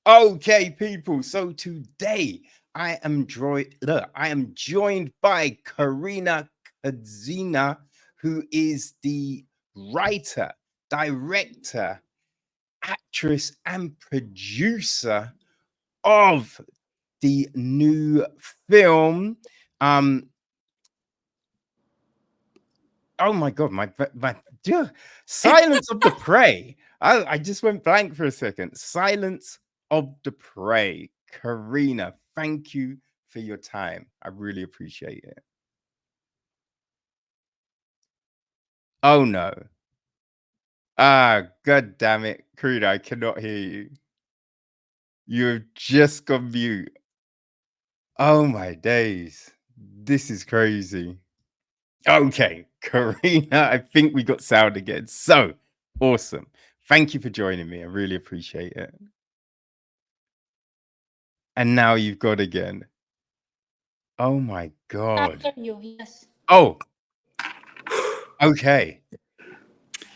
Okay, people. So today I am joined by Karyna Kudzina, who is the writer, director, actress, and producer of the new film. Um, oh my god, my Silence of the Prey. I just went blank for a second. Silence of the Prey. Karyna, thank you for your time. I really appreciate it. Oh no. Ah, god damn it. Karyna, I cannot hear you. You've just gone mute. Oh my days. This is crazy. Okay, Karyna, I think we got sound again. So awesome. Thank you for joining me. I really appreciate it. And now you've got again. Oh my I god. hear you, yes. Oh, okay.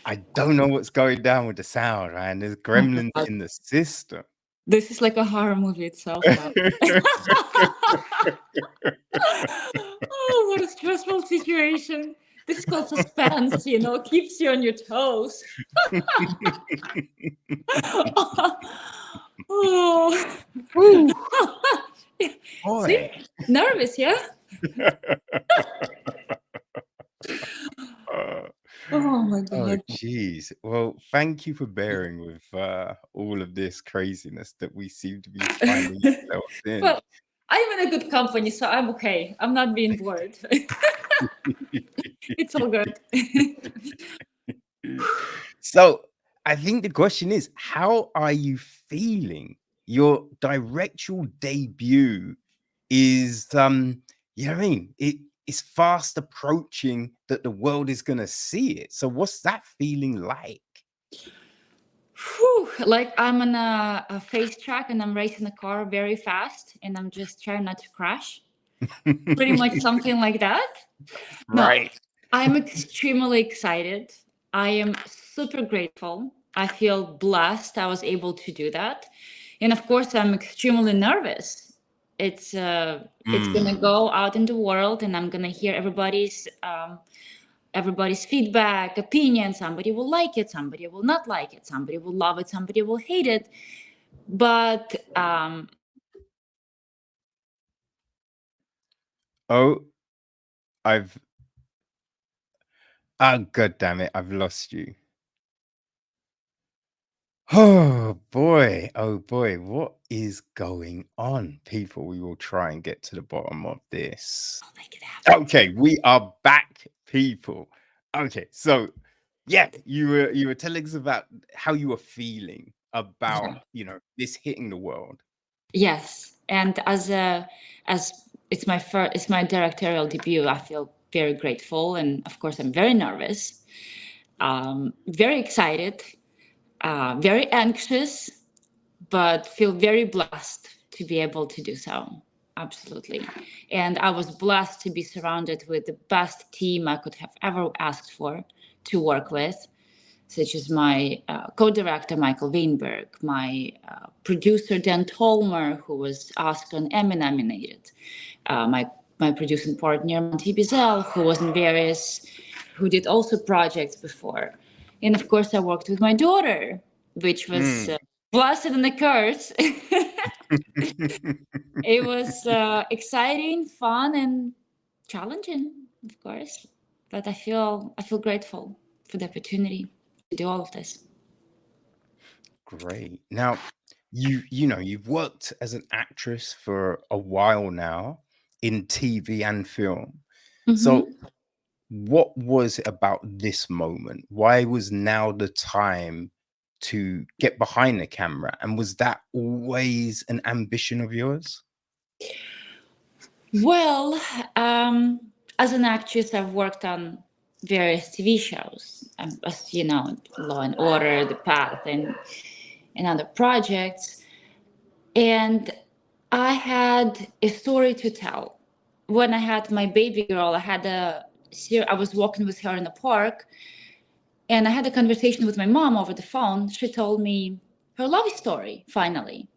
I don't know what's going down with the sound, man. There's Oh my gremlins God. in the system. This is like a horror movie itself now. Oh, what a stressful situation. This is called suspense, keeps you on your toes. Oh, Woo, see? boy. Nervous, yeah? Uh, Oh my oh, God. geez. Well, thank you for bearing with all of this craziness that we seem to be finding ourselves in. Well, I'm in a good company, so I'm okay. I'm not being bored. It's all good. So I think the question is, how are you feeling? Your directorial debut is you know what I mean? It is fast approaching that the world is gonna see it. So what's that feeling like? Whew, like I'm on a face track and I'm racing a car very fast and I'm just trying not to crash. Pretty much something like that. No, Right. I'm extremely excited. I am super grateful. I feel blessed I was able to do that. And of course, I'm extremely nervous. It's gonna Mm. go out in the world, and I'm gonna hear everybody's feedback, opinion. Somebody will like it, somebody will not like it, somebody will love it, somebody will hate it. But Oh, I've oh god damn it, I've lost you. Oh boy, what is going on? People, we will try and get to the bottom of this. I'll make it happen. Okay, we are back, people. Okay, so yeah, you were telling us about how you were feeling about, Yeah. this hitting the world. Yes, and as it's my directorial debut, I feel very grateful, and of course, I'm very nervous, very excited, very anxious, but feel very blessed to be able to do so. Absolutely. And I was blessed to be surrounded with the best team I could have ever asked for to work with, such as my co-director Michael Weinberg, my producer Dan Tolmer, who was Oscar and Emmy nominated, my producing partner Monty Bizel, who was in who did also projects before, and of course I worked with my daughter, which was Mm. blessed and a curse. It was exciting, fun, and challenging, of course. But I feel grateful for the opportunity to do all of this. Great. Now, you've worked as an actress for a while now in TV and film. So Hmm. what was it about this moment? Why was now the time to get behind the camera? And was that always an ambition of yours? Well, as an actress, I've worked on various TV shows, as you know, Law and Order, The Path, and other projects. And I had a story to tell. When I had my baby girl, I was walking with her in the park, and I had a conversation with my mom over the phone. She told me her love story, finally.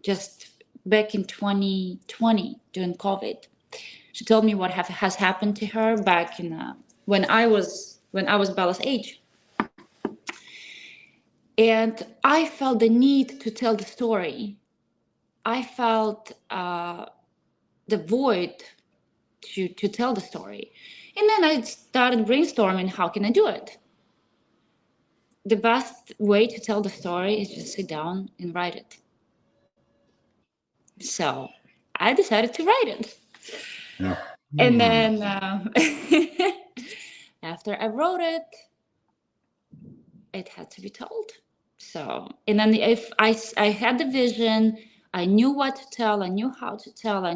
just back in 2020 during COVID. She told me what has happened to her back in when I was Bella's age, and I felt the need to tell the story. I felt the void to tell the story, and then I started brainstorming how can I do it. The best way to tell the story is just sit down and write it. So I decided to write it. And Mhm. then after I wrote it, it had to be told. So, and then if I had the vision, I knew what to tell, I knew how to tell, I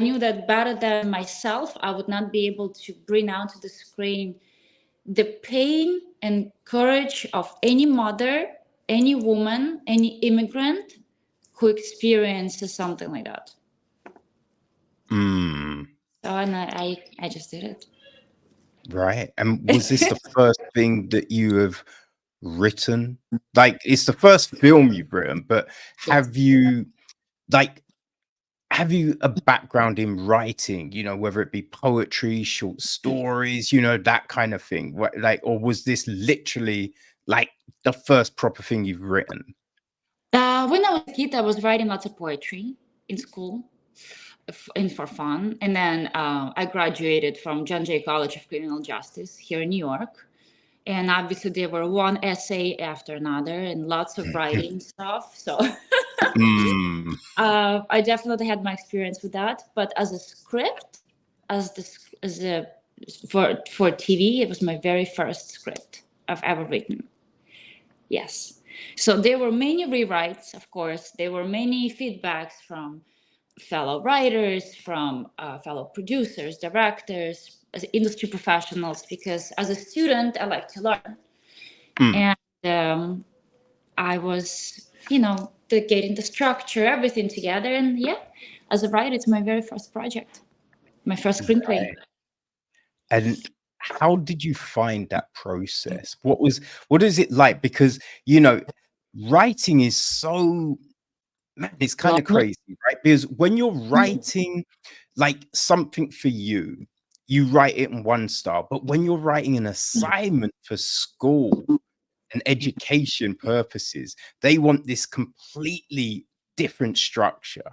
knew that better than myself, I would not be able to bring out to the screen the pain and courage of any mother, any woman, any immigrant who experiences something like that. Mm. So, and I just did it. Right. And was this the first thing that you have written? Like, it's the first film you've written, but Yes. have you like have you a background in writing, whether it be poetry, short stories, that kind of thing? What, like, or was this literally like the first proper thing you've written? When I was a kid, I was writing lots of poetry in school, and for fun. And then I graduated from John Jay College of Criminal Justice here in New York. And obviously, there were one essay after another and lots of writing stuff. So Mm. I definitely had my experience with that. But as a script, as a for TV, it was my very first script I've ever written. Yes. So there were many rewrites, of course. There were many feedbacks from fellow writers, from fellow producers, directors, as industry professionals, because as a student, I like to learn. Mm. And I was, getting the structure, everything together. And yeah, as a writer, it's my very first project, my first screenplay. Right. And how did you find that process? What is it like? Because, writing is so, man, it's kind of Lonely. crazy, right? Because when you're writing like something for you write it in one style, but when you're writing an assignment for school and education purposes, they want this completely different structure.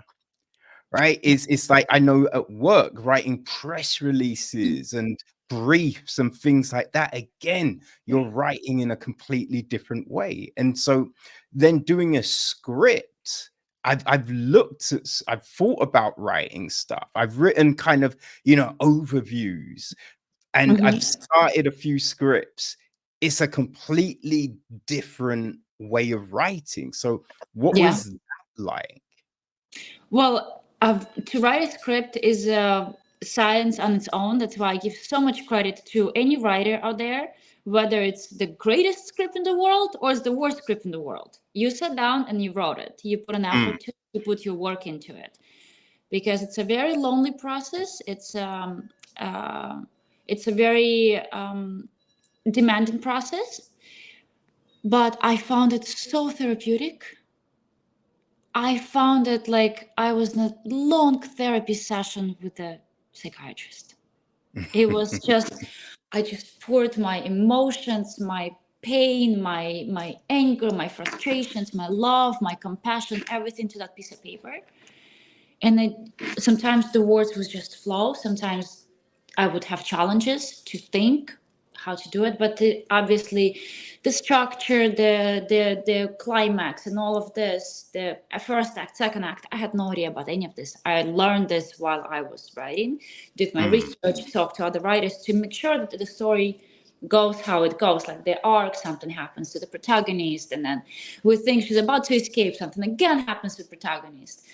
Right? It's like I know at work writing press releases and briefs and things like that. Again, you're writing in a completely different way. And so then doing a script, I've thought about writing stuff. I've written kind of, overviews, and I've Mhm. started a few scripts. It's a completely different way of writing. So what Yeah. was that like? Well, to write a script is a science on its own. That's why I give so much credit to any writer out there, whether it's the greatest script in the world or it's the worst script in the world. You sat down and you wrote it. You put an Mm. effort to you put your work into it, because it's a very lonely process. Uh, it's a very demanding process, but I found it so therapeutic. I found it like I was in a long therapy session with a psychiatrist. It was just, I just poured my emotions, my pain, my anger, my frustrations, my love, my compassion, everything to that piece of paper. And sometimes the words would just flow. Sometimes I would have challenges to think how to do it, but obviously the structure, the climax and all of this, the first act, second act, I had no idea about any of this. I learned this while I was writing, did my Mm. research, talked to other writers to make sure that the story goes how it goes, like the arc, something happens to the protagonist, and then we think she's about to escape, something again happens to the protagonist.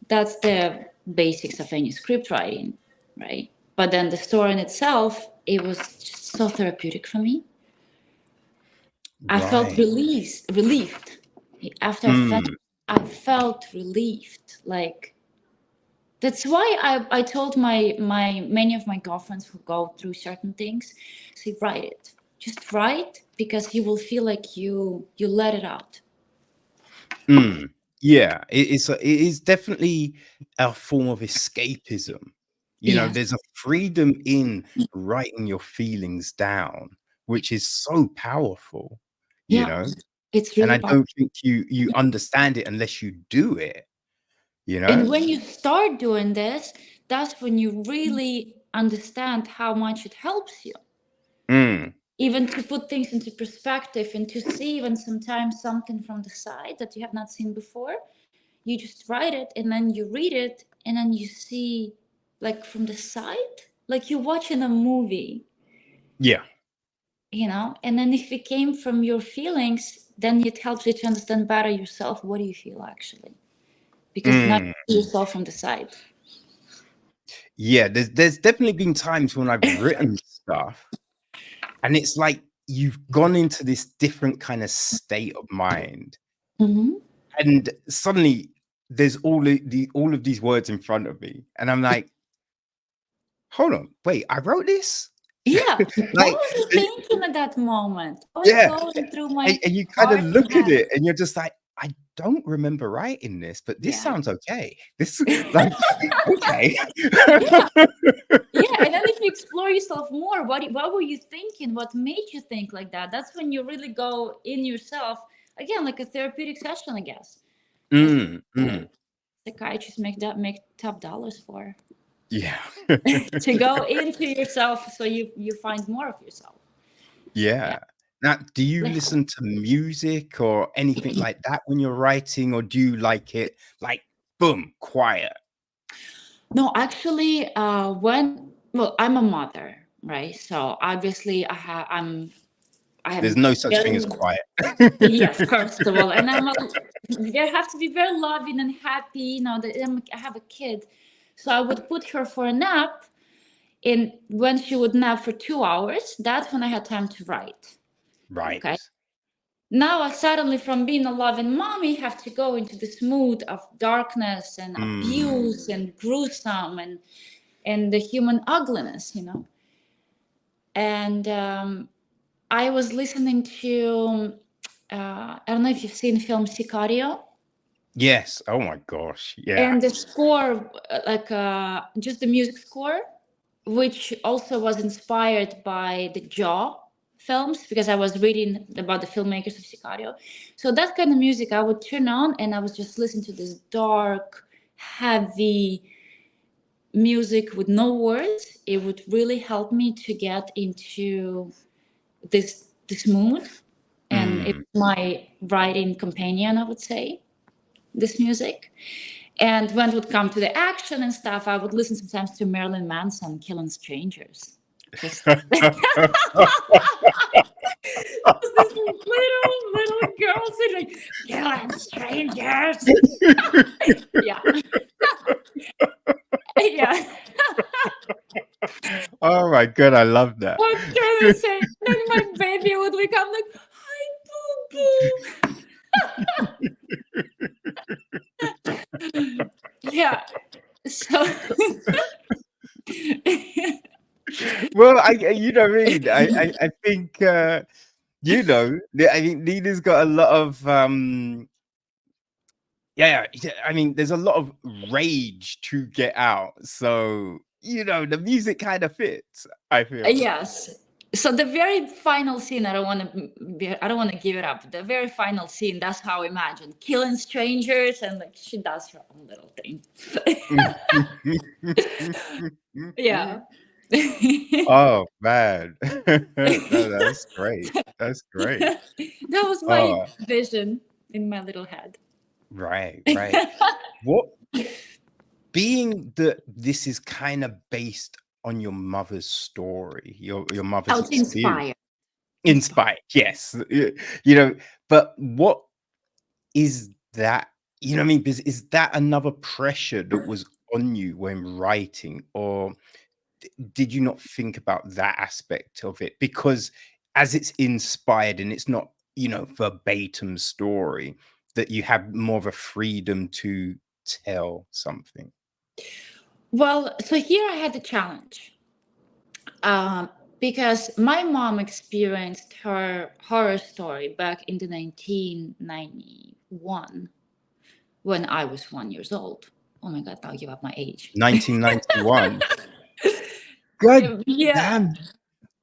That's the basics of any script writing, right? But then the story in itself, it was just so therapeutic for me. I felt Right. relieved. After Mm. I felt relieved. Like, that's why I told my many of my girlfriends who go through certain things, say write it. Just write, because you will feel like you let it out. Mm. Yeah, it is definitely a form of escapism. You know, Yes. there's a freedom in writing your feelings down, which is so powerful, you Yeah. know? It's And really I powerful. don't think you understand it unless you do it, you And know? when you start doing this, that's when you really understand how much it helps you. Mm, Even to put things into perspective and to see even sometimes something from the side that you have not seen before. You just write it and then you read it and then you see like from the side, like you're watching a movie, yeah. and then if it came from your feelings, then it helps you to understand better yourself. What do you feel actually? Because now Mm. you see yourself from the side. Yeah, there's definitely been times when I've written stuff and it's like you've gone into this different kind of state of mind, Hmm. and suddenly there's all of these words in front of me, and I'm like, "Hold on, wait, I wrote this?" Yeah. What Like, was I thinking at that moment? What was yeah, going through my and you kinda heart and look at head? it and you're just like, "I don't remember writing this, but this Yeah. sounds okay. This like, okay." Yeah. Yeah, and then if you explore yourself more, what were you thinking? What made you think like that? That's when you really go in yourself again, like a therapeutic session, I guess. That's Mm, what mm, psychiatrists make top dollars for, yeah. to go into yourself, so you find more of yourself. Yeah. Yeah. Now, do you Like, listen to music or anything like that when you're writing, or do you like it like, boom, quiet? no, actually, when well, I'm a mother, right? So obviously, I There's am no such thing as very. quiet. Yes, first of all, and I have to be very loving and happy. That I have a kid, so I would put her for a nap, and when she would nap for 2 hours, that's when I had time to write. Okay. Right. Now I suddenly, from being a loving mommy, have to go into this mood of darkness and Mm. abuse and gruesome and the human ugliness. And I was listening to. I don't know if you've seen film Sicario. Yes. Oh my gosh. Yeah. And the score, just the music score, which also was inspired by the Jaw films, because I was reading about the filmmakers of Sicario. So that kind of music I would turn on, and I was just listening to this dark, heavy music with no words. It would really help me to get into this mood, and it's Mm. my writing companion, I would say, this music. And when it would come to the action and stuff, I would listen sometimes to Marilyn Manson killing strangers. Just this little girl saying like, killing strangers. Yeah. Yeah. Oh my god, I love that. What can I say? Then my baby would become like, hi, boo boo. Yeah. So Well, you know what I mean? I think, I mean, Nina's got a lot of, yeah, I mean, there's a lot of rage to get out. So, the music kind of fits, I feel. yes. So the very final scene, I don't want to give it up. The very final scene, that's how I imagine killing strangers, and like she does her own little thing. Yeah. Oh, man. No, that's great. That's great. That was my Oh, vision in my little head. right, right. What being that this is kind of based on your mother's story, your Oh, mother's it's experience. inspired. Inspired. Inspired, yes. You know, but what is that? You know what I mean? Is that another pressure that was on you when writing, or did you not think about that aspect of it? Because as it's inspired and it's not, verbatim story, that you have more of a freedom to tell something. Well, so here I had the challenge, um, because my mom experienced her horror story back in the 1991. when I was 1 year old. Oh my God, I'll give up my age. 1991. God Yeah, damn.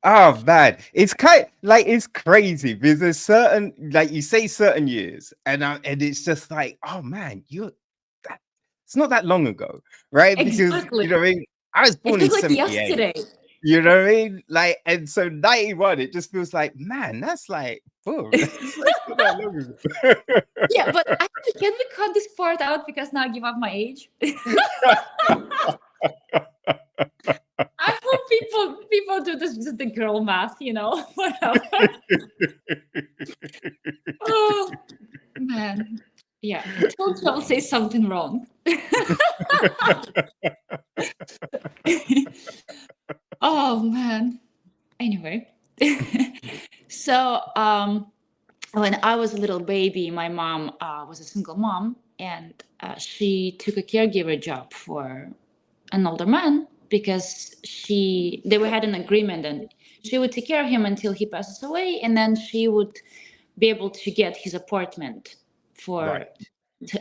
Oh man, it's kind like it's crazy because there's certain, like you say certain years, and it's just like, oh man, that, it's not that long ago, right? Because exactly. you know what I mean. I was It born in feels like '78. yesterday. You know what I mean? Like, and so 91, it just feels like, man, that's like, boom, that's not that long Yeah, but actually, can we cut this part out because now I give up my age? I hope people do this just the girl math, whatever. Oh man, yeah. Don't say something wrong. Oh man. Anyway, so when I was a little baby, my mom was a single mom, and she took a caregiver job for an older man because they had an agreement, and she would take care of him until he passes away, and then she would be able to get his apartment for Right.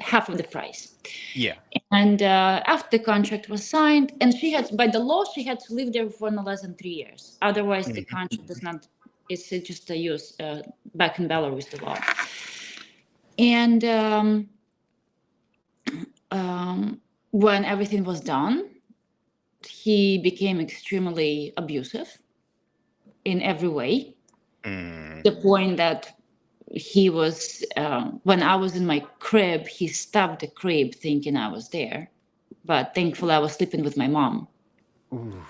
half of the price. Yeah. And after the contract was signed, and she had, by the law, she had to live there for no less than 3 years. Otherwise, the Mhm. contract does not. It's just a use back in Belarus the law. And when everything was done, he became extremely abusive in every way. Mm. The point that he was, when I was in my crib, he stabbed the crib thinking I was there. But thankfully, I was sleeping with my mom. Ooh.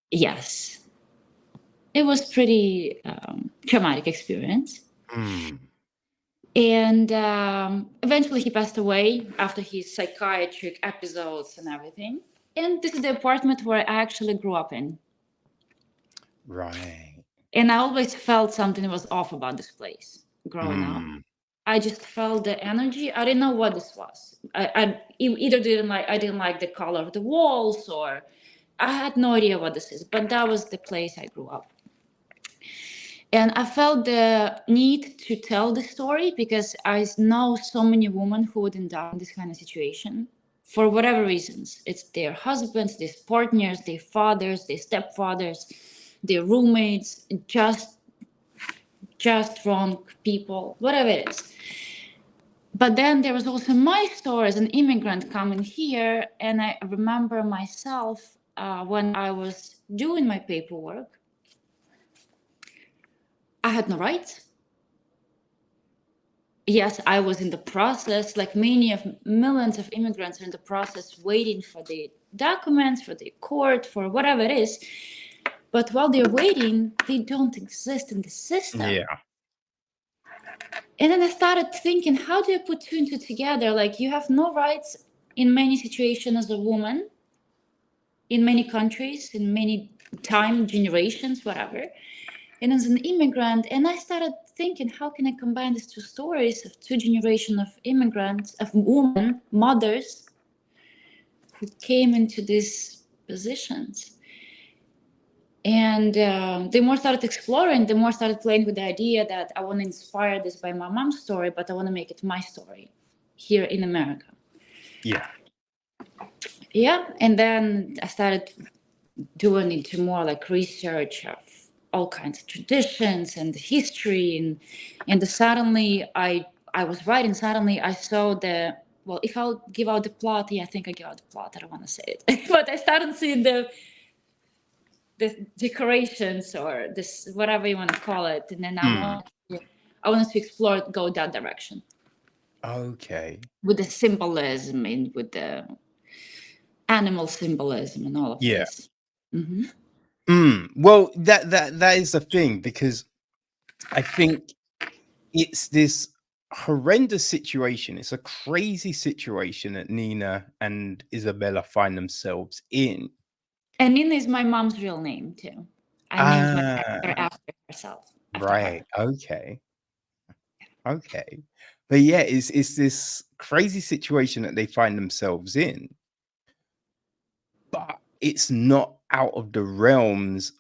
Yes. It was pretty traumatic experience. Mm. And eventually he passed away after his psychiatric episodes and everything. And this is the apartment where I actually grew up in. Right. And I always felt something was off about this place growing up. Mm. I just felt the energy. I didn't know what this was. I either I didn't like the color of the walls, or I had no idea what this is. But that was the place I grew up. And I felt the need to tell the story because I know so many women who would end up in this kind of situation for whatever reasons. It's their husbands, their partners, their fathers, their stepfathers, their roommates, just wrong people, whatever it is. But then there was also my story as an immigrant coming here, and I remember myself when I was doing my paperwork, I had no rights. Yes, I was in the process, like many of millions of immigrants are in the process waiting for the documents, for the court, for whatever it is. But while they're waiting, they don't exist in the system. Yeah. And then I started thinking, how do you put two and two together? Like, you have no rights in many situations as a woman, in many countries, in many time, generations, whatever. And as an immigrant, and I started thinking, how can I combine these two stories of two generations of immigrants, of women, mothers, who came into these positions. And the more I started exploring, the more I started playing with the idea that I want to inspire this by my mom's story, but I want to make it my story here in America. Yeah. Yeah, and then I started doing into more like research of all kinds of traditions and history, and suddenly I was writing. Suddenly I saw the, well, if I'll give out the plot, yeah, I think I give out the plot. I don't want to say it, but I started seeing the decorations, or this, whatever you want to call it, and then Mm. I wanted to explore it, go that direction Okay. with the symbolism and with the animal symbolism and all of Yeah. this. Hmm. Well, that is the thing, because I think it's this horrendous situation. It's a crazy situation that Nina and Isabella find themselves in. And Nina is my mom's real name too. I named my Ah, character after herself, after her. right. Okay. Okay. But yeah, it's this crazy situation that they find themselves in, but it's not out of the realms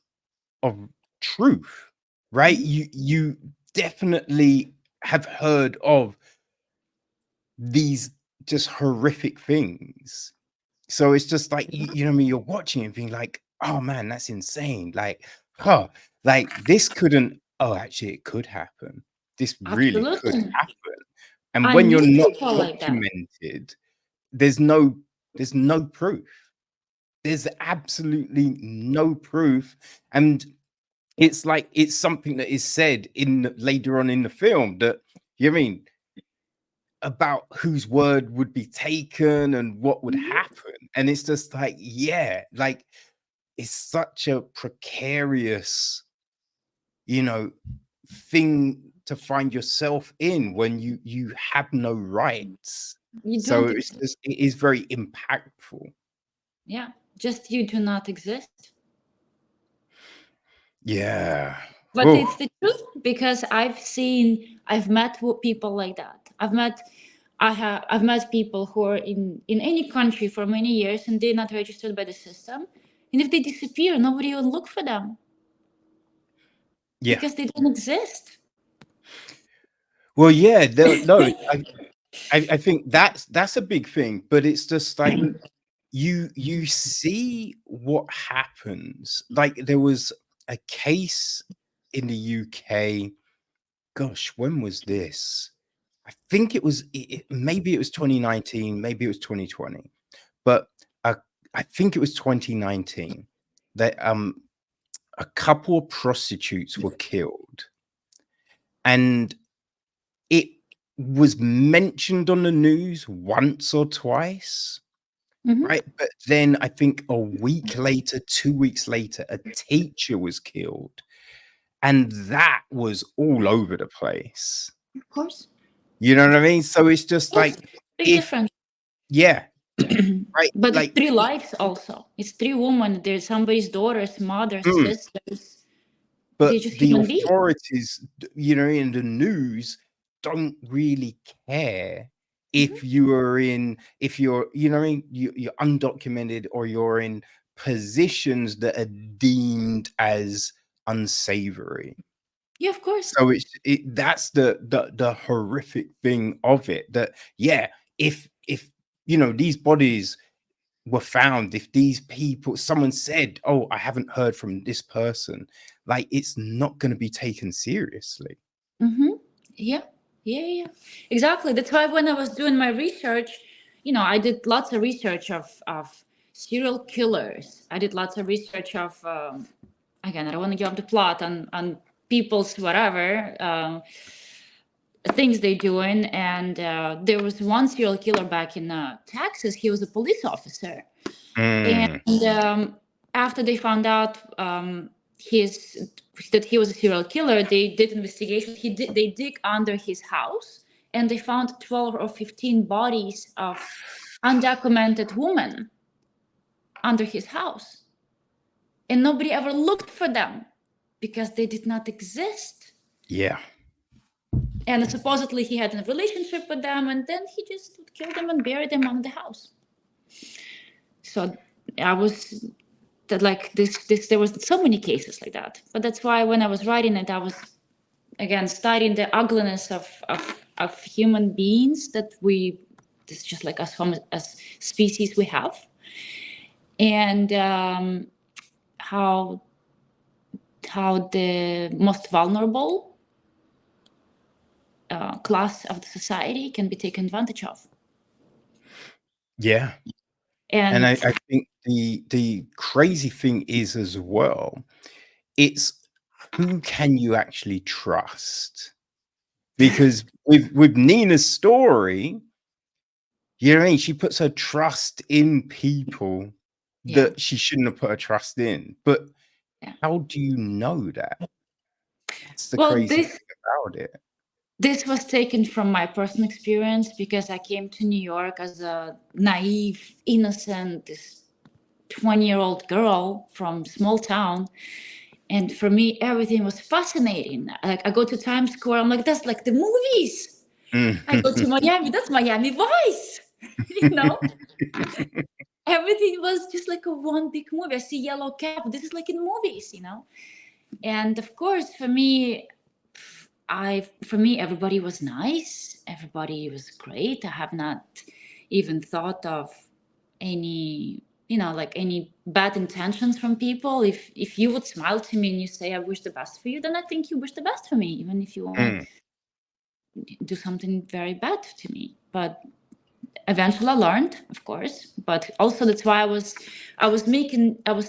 of truth, right? Mhm. You definitely have heard of these just horrific things. So it's just like, you know what I mean? You're watching and being like, oh man, that's insane. Like, huh, like this couldn't, oh, actually, it could happen. This really could Absolutely. happen. And I when you're knew not people like that. documented, there's no proof. There's absolutely no proof. And it's like it's something that is said later on in the film that you know what I mean about whose word would be taken and what would Mhm. happen. And it's just like, yeah, like it's such a precarious, you know, thing to find yourself in when you have no rights. You So don't it's exist. just it is very impactful. Yeah, just you do not exist. Yeah. But Whew. it's the truth because I've met people like that. I've met people who are in any country for many years and they're not registered by the system. And if they disappear, nobody will look for them Yeah. because they don't exist. Well, yeah, no, I think that's a big thing, but it's just like you see what happens. Like there was a case in the UK. Gosh, when was this? I think it was maybe it was 2019, maybe it was 2020, but I think it was 2019 that a couple of prostitutes were killed, and it was mentioned on the news once or twice. Hmm. Right, but then I think a week later, 2 weeks later, a teacher was killed, and that was all over the place. Of course. You know what I mean? So it's just Yes, like big if difference. yeah, right, But it's like three lives also. It's three women. There's somebody's daughters, mothers, mm, sisters. They're but just the human beings. authorities, you know, in the news don't really care Mhm. if you are in if you're, you know what I mean, you're undocumented or you're in positions that are deemed as unsavory. Yeah, of course. So that's the horrific thing of it that yeah, if you know these bodies were found, if these people someone said, "Oh, I haven't heard from this person," like it's not going to be taken seriously. Mm-hmm. Yeah, yeah. Exactly. That's why when I was doing my research, I did lots of research of serial killers. I did lots of research of again, I don't want to give up the plot on people's whatever things they doing. And there was one serial killer back in Texas. He was a police officer, and Mm, after they found out his that he was a serial killer, they did investigations. They dig under his house and they found 12 or 15 bodies of undocumented women under his house, and nobody ever looked for them because they did not exist. yeah, And supposedly he had a relationship with them, and then he just killed them and buried them under the house. So I was that like this there was so many cases like that. But that's why when I was writing it, I was again studying the ugliness of human beings that we it's just like as species we have, and how the most vulnerable class of the society can be taken advantage of. yeah. And And I think the crazy thing is as well, it's who can you actually trust? Because with Nina's story, you know what I mean? She puts her trust in people yeah, that she shouldn't have put her trust in. But yeah. how do you know that? That's the Well, crazy this thing about it. This was taken from my personal experience because I came to New York as a naive, innocent, this 20-year-old girl from small town. And for me, everything was fascinating. Like I go to Times Square, I'm like, that's like the movies. I go to Mm. Miami, that's Miami Vice. you know, Everything was just like a one big movie. I see yellow cab. This is like in movies. And of course, for me, everybody was nice. Everybody was great. I have not. even thought of any, like any bad intentions from people. If you would smile to me and you say I wish the best for you, then I think you wish the best for me, even if you want to Mm. do something very bad to me. But eventually I learned, of course. But also that's why I was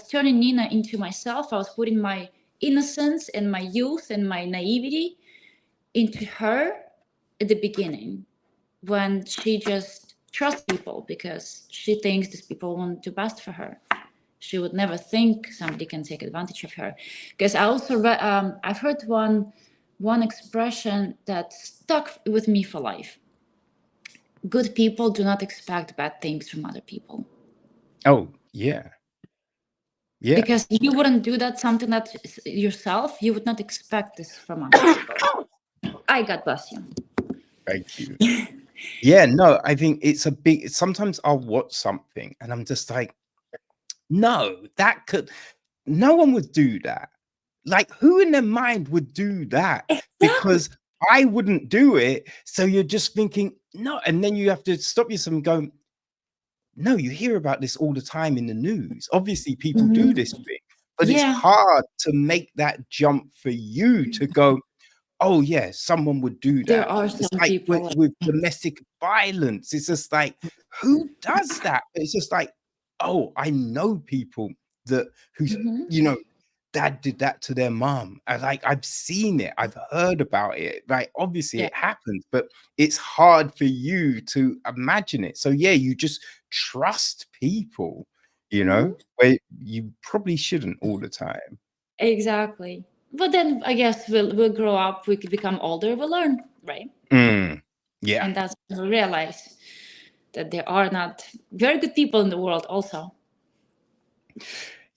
turning Nina into myself. I was putting my innocence and my youth and my naivety into her at the beginning, when she just trusts people because she thinks these people want to do best for her. She would never think somebody can take advantage of her. Because I also I've heard one expression that stuck with me for life. Good people do not expect bad things from other people. Oh, yeah. Yeah. Because you wouldn't do that, something that yourself, you would not expect this from other people. God bless you. Thank you. Yeah, no, I think it's a big sometimes I'll watch something and I'm just like, no, no one would do that. Like, who in their mind would do that? Exactly. Because I wouldn't do it. So you're just thinking, no, and then you have to stop yourself and go, no, you hear about this all the time in the news. Obviously, people do this thing, but it's Yeah, hard to make that jump for you to go, oh yeah, someone would do there that. are It's some like people. with domestic violence. It's just like, who does that? It's just like, oh, I know people that who's Mhm. you know, dad did that to their mom. I've seen it, I've heard about it. Like obviously Yeah. it happens, but it's hard for you to imagine it. So yeah, you just trust people, Mhm. where you probably shouldn't all the time. Exactly. But then I guess we'll grow up, we could become older, we'll learn, right? Mm, yeah. And that's when we realize that there are not very good people in the world also.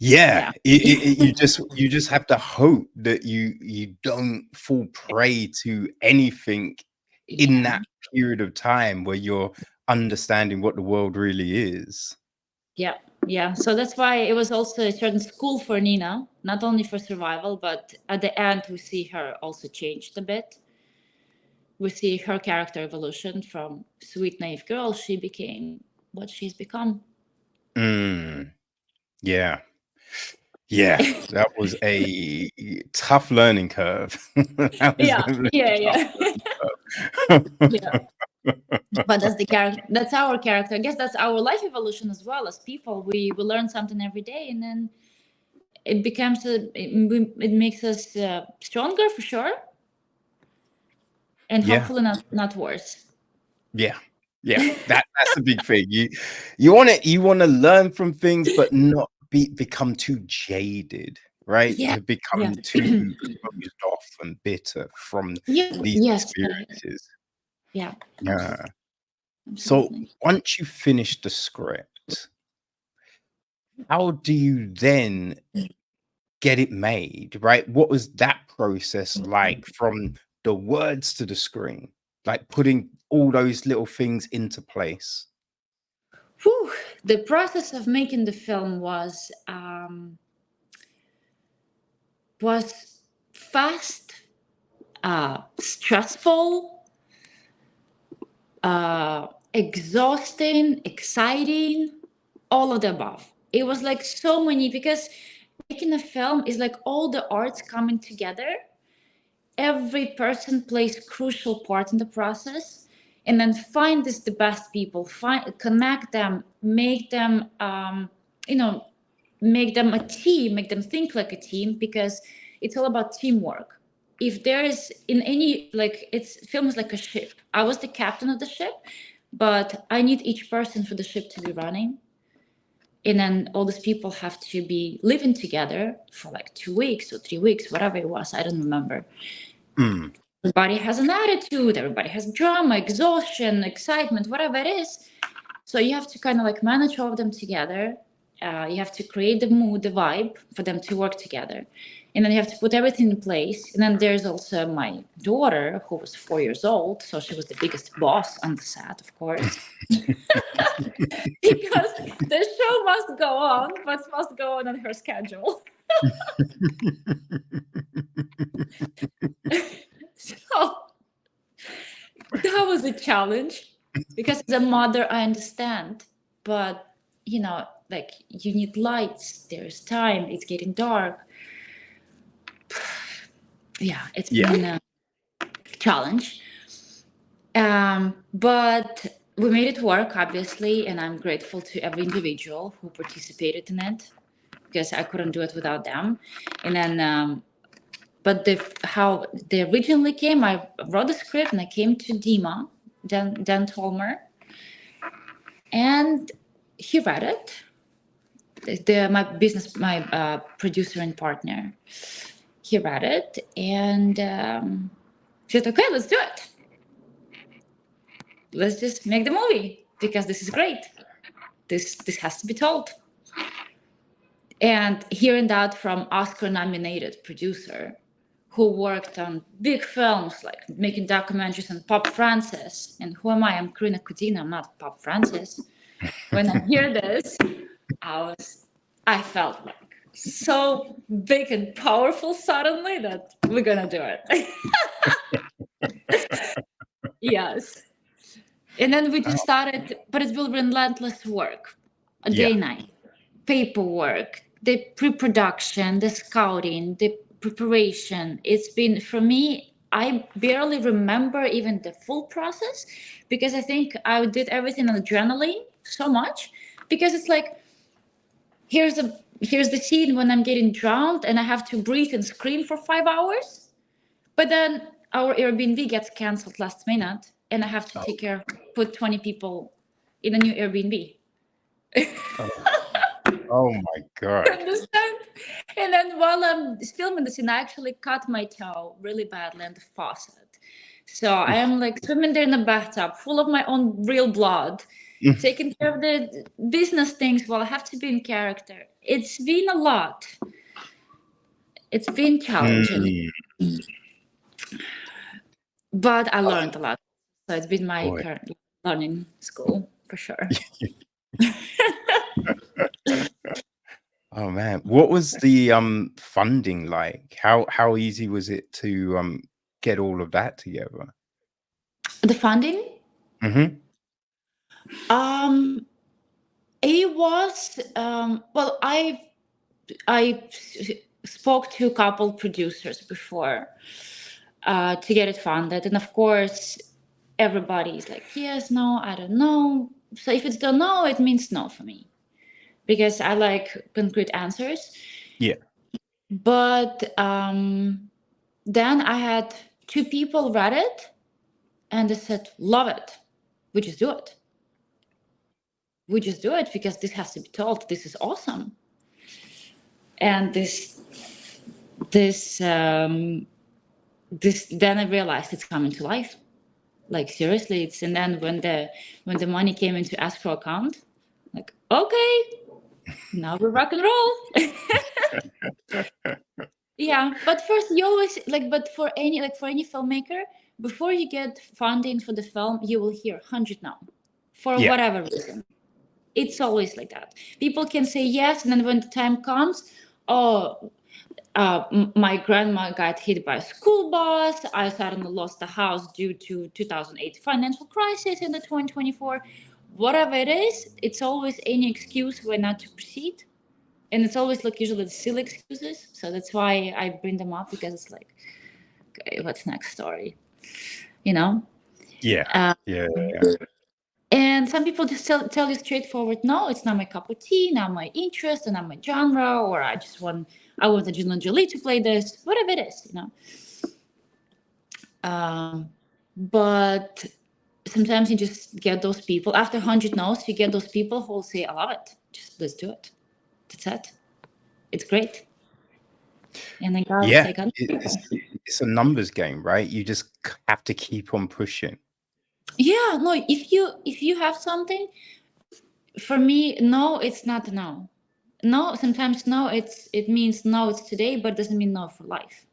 Yeah, Yeah. you just have to hope that you don't fall prey to anything in Yeah. that period of time where you're understanding what the world really is. Yeah. Yeah. So that's why it was also a certain school for Nina, not only for survival, but at the end we see her also changed a bit. We see her character evolution from sweet naive girl, she became what she's become. Mm, yeah. Yeah, that was a tough learning curve. That was Yeah. definitely Yeah. a tough Yeah. learning Yeah. curve. But that's the character, that's our character. I guess that's our life evolution as well. As people, we learn something every day, and then it becomes it makes us stronger for sure, and Yeah. hopefully not worse. Yeah. Yeah. That's the big thing. You wanna learn from things, but not become too jaded, right? Yeah. To Yeah. become too closed off and bitter from Yeah. these Yes. experiences. Yeah. Yeah. So Absolutely. once you finish the script, how do you then get it made, right? What was that process like from the words to the screen? Like putting all those little things into place? Whew. The process of making the film was fast, stressful, exhausting, exciting, all of the above. It was like so many, because making a film is like all the arts coming together. Every person plays crucial part in the process, and then find this the best people, find connect them, make them make them a team, make them think like a team, because it's all about teamwork. If there is in any, like, it's film is like a ship. I was the captain of the ship, but I need each person for the ship to be running, and then all these people have to be living together for like 2 weeks or 3 weeks, whatever it was, I don't remember. Mm. Everybody has an attitude, everybody has drama, exhaustion, excitement, whatever it is. So you have to kind of like manage all of them together. You have to create the mood, the vibe for them to work together. And then you have to put everything in place. And then there's also my daughter, who was 4 years old. So she was the biggest boss on the set, of course, because the show must go on, but must go on her schedule. So that was a challenge. Because as a mother, I understand, but like you need lights. There's time. It's getting dark. Yeah, it's Yeah. been a challenge. But we made it work, obviously, and I'm grateful to every individual who participated in it because I couldn't do it without them. And then, but how they originally came, I wrote the script and I came to Dima, Dan Tolmer, and he read it. My producer and partner, he read it and he said, "Okay, let's do it. Let's just make the movie because this is great. This has to be told." And hearing that from Oscar-nominated producer who worked on big films like making documentaries on Pope Francis, and who am I? I'm Karyna Kudzina. I'm not Pope Francis. When I hear this, I felt like so big and powerful suddenly that we're gonna do it. Yes. And then we just started, but it's been relentless work, a Yeah. day night, paperwork, the pre-production, the scouting, the preparation. It's been, for me, I barely remember even the full process because I think I did everything on adrenaline so much because it's like, here's the scene when I'm getting drowned and I have to breathe and scream for 5 hours. But then our Airbnb gets canceled last minute, and I have to Oh, put 20 people in a new Airbnb. oh, oh my God. Understand? And then while I'm filming the scene, I actually cut my toe really badly on the faucet. So I am like swimming there in the bathtub, full of my own real blood, taking care of the business things while I have to be in character. It's been a lot. It's been challenging, Mm, but I learned a lot. So it's been my boy. current learning school for sure. Oh man, what was the funding like? How easy was it to get all of that together? The funding, Hmm. um, it was well, I spoke to a couple producers before to get it funded, and of course, everybody's like, yes, no, I don't know. So if it's don't know, it means no for me because I like concrete answers. Yeah. But then I had two people read it and they said, love it. We just do it. We just do it because this has to be told. This is awesome. And this then I realized it's coming to life. Like seriously, it's and then when the money came into escrow account, like okay, now we rock and roll. Yeah, but first you always but for any filmmaker, before you get funding for the film, you will hear 100 no, for Yeah. whatever reason. It's always like that. People can say yes, and then when the time comes, oh, my grandma got hit by a school bus. I suddenly lost the house due to 2008 financial crisis in the 2024. Whatever it is, it's always any excuse why not to proceed. And it's always like usually the silly excuses. So that's why I bring them up because it's like, okay, what's next story? You know? Yeah. Uh, Yeah. Yeah. and some people just tell you straightforward, no, it's not my cup of tea, not my interest, and not my genre, or I want Angelina Jolie to play this, whatever it is. But sometimes you just get those people, after 100 no's, you get those people who will say, I love it. Just let's do it. That's it. It's great. And then God will Yeah. say, God. It's a numbers game, right? You just have to keep on pushing. Yeah, no, if you have something, for me, no, it's not a no. No, sometimes no, it means no, it's today, but doesn't mean no for life.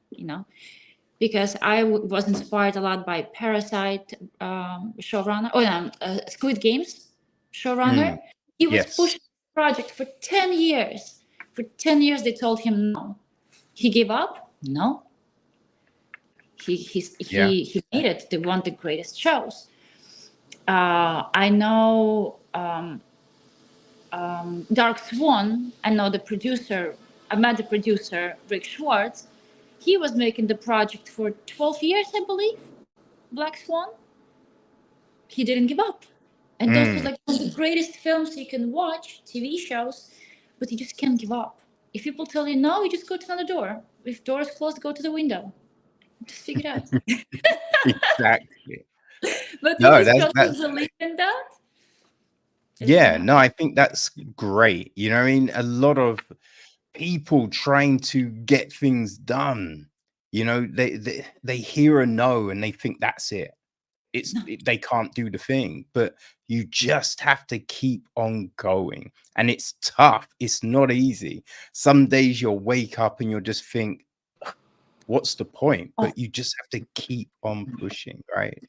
Because I was inspired a lot by Parasite showrunner, Squid Games showrunner. Mm, He was yes. pushing the project for 10 years. For 10 years, they told him no. He gave up? No. Yeah. He made it. They won the greatest shows. I know Dark Swan. I know the producer. I met the producer, Rick Schwartz. He was making the project for 12 years, I believe. Black Swan. He didn't give up. And those are like Mm. one of the greatest films you can watch, TV shows, but you just can't give up. If people tell you no, you just go to another door. If door is closed, go to the window. Just figure it out. Exactly. But to No, be that's strongly believe in that is yeah, no, I think that's great. You know what I mean? A lot of people trying to get things done, you know, they hear a no and they think that's it. no. They can't do the thing, but you just have to keep on going. And it's tough. It's not easy. Some days you'll wake up and you'll just think, what's the point? Oh, But you just have to keep on pushing, right?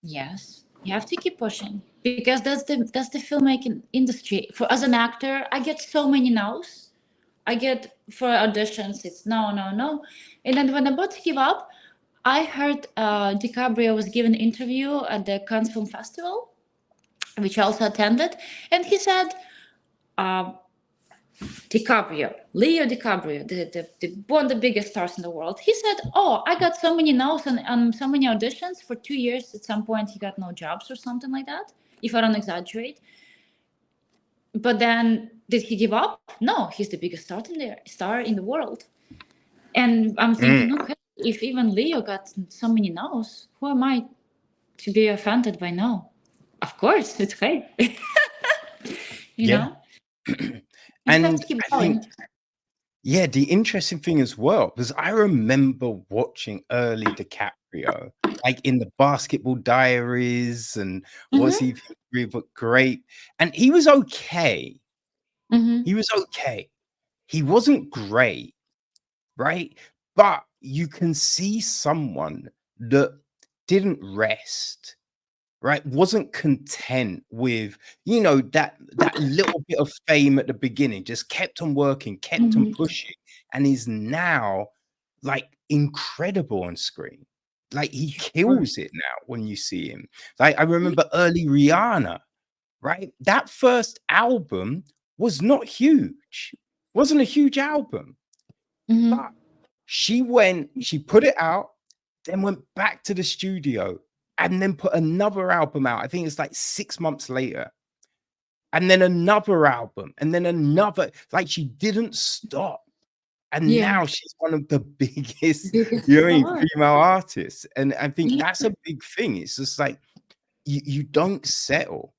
yes. You have to keep pushing because that's the filmmaking industry. For as an actor, I get so many no's. I get for auditions, it's no, no, no. And then when I'm about to give up, I heard DiCaprio was given an interview at the Cannes Film Festival, which I also attended, and he said, uh, DiCaprio, Leo DiCaprio, the one of the biggest stars in the world, he said, "Oh, I got so many no's and so many auditions for 2 years. At some point, he got no jobs or something like that, if I don't exaggerate. But then, did he give up? No, he's the biggest star in the world." And I'm Mm. thinking, okay, if even Leo got so many no's, who am I to be offended by no? Of course, it's great. you Yeah. know, you just have And to keep I think, going. yeah, the interesting thing as well, because I remember watching early DiCaprio, like in the Basketball Diaries and What's Mm-hmm. He Three But Great. And he was okay. Mm-hmm. He was okay. He wasn't great, right? But you can see someone that didn't rest, right? Wasn't content with, you know, that little bit of fame at the beginning, just kept on working, kept on Mm-hmm. pushing, and is now like incredible on screen. Like he Sure. kills it now when you see him. Like I remember early Rihanna, right? That first album was not huge, wasn't a huge album, Mm-hmm. but she put it out, then went back to the studio and then put another album out. I think it's like 6 months later. And then another album, and then another. Like she didn't stop. And Yeah. now she's one of the biggest, you Biggest know what I mean, star. female artists. And I think Yeah. that's a big thing. It's just like you don't settle,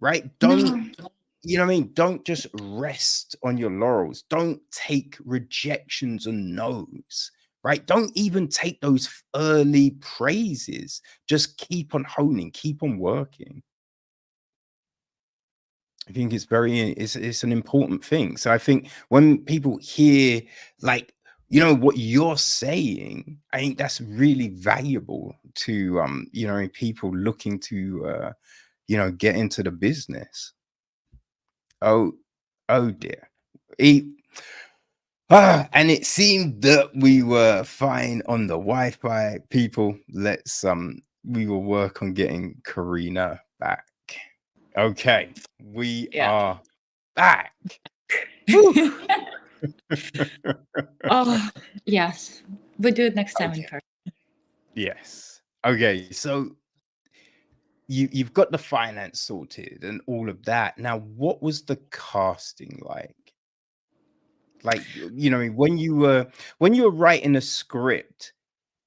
right? Don't, No. you know what I mean? Don't just rest on your laurels. Don't take rejections and no's, right? Don't even take those early praises. Just keep on honing, keep on working. I think it's an important thing. So I think when people hear like, you know, what you're saying, I think that's really valuable to you know, people looking to you know, get into the business. Oh, oh dear. E and it seemed that we were fine on the Wi-Fi. People, we will work on getting Karyna back. Okay, we Yeah. are back. Whew. Oh, yes. We do it next time in Okay, person. yes. Okay, so you've got the finance sorted and all of that. Now, what was the casting like? Like, you know, when you were writing a script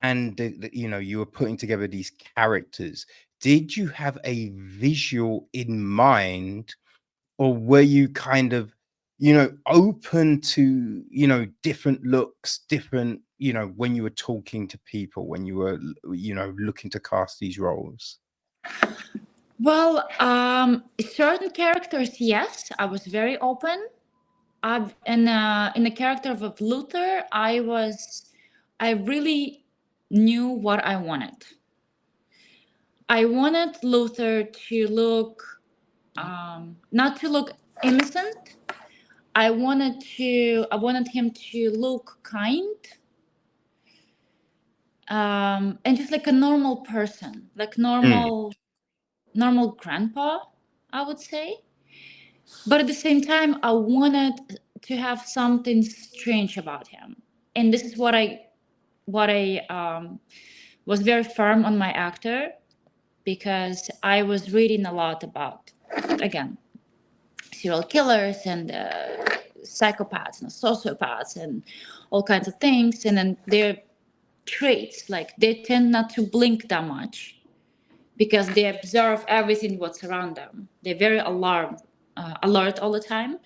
and you know, you were putting together these characters, did you have a visual in mind, or were you kind of, you know, open to, you know, different looks, different, you know, when you were talking to people, when you were, you know, looking to cast these roles? Well, certain characters, yes, I was very open. In the character of Luther, I really knew what I wanted. I wanted Luther to look, not to look innocent. I wanted him to look kind, and just like a normal person, like Mm, normal grandpa, I would say. But at the same time, I wanted to have something strange about him, and this is what I was very firm on my actor, because I was reading a lot about, again, serial killers and psychopaths and sociopaths and all kinds of things, and then their traits, like they tend not to blink that much because they observe everything what's around them. They're very alert all the time.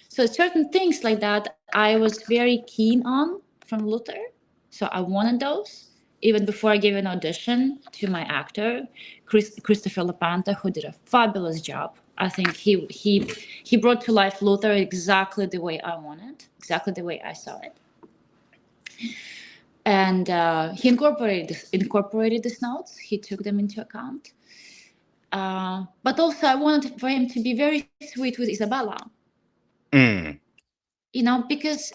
So certain things like that I was very keen on from Luther. So I wanted those even before I gave an audition to my actor, Christopher Lepanta, who did a fabulous job. I think he brought to life Luther exactly the way I wanted, exactly the way I saw it. And he incorporated these notes. He took them into account. But also, I wanted for him to be very sweet with Isabella. Mm. Because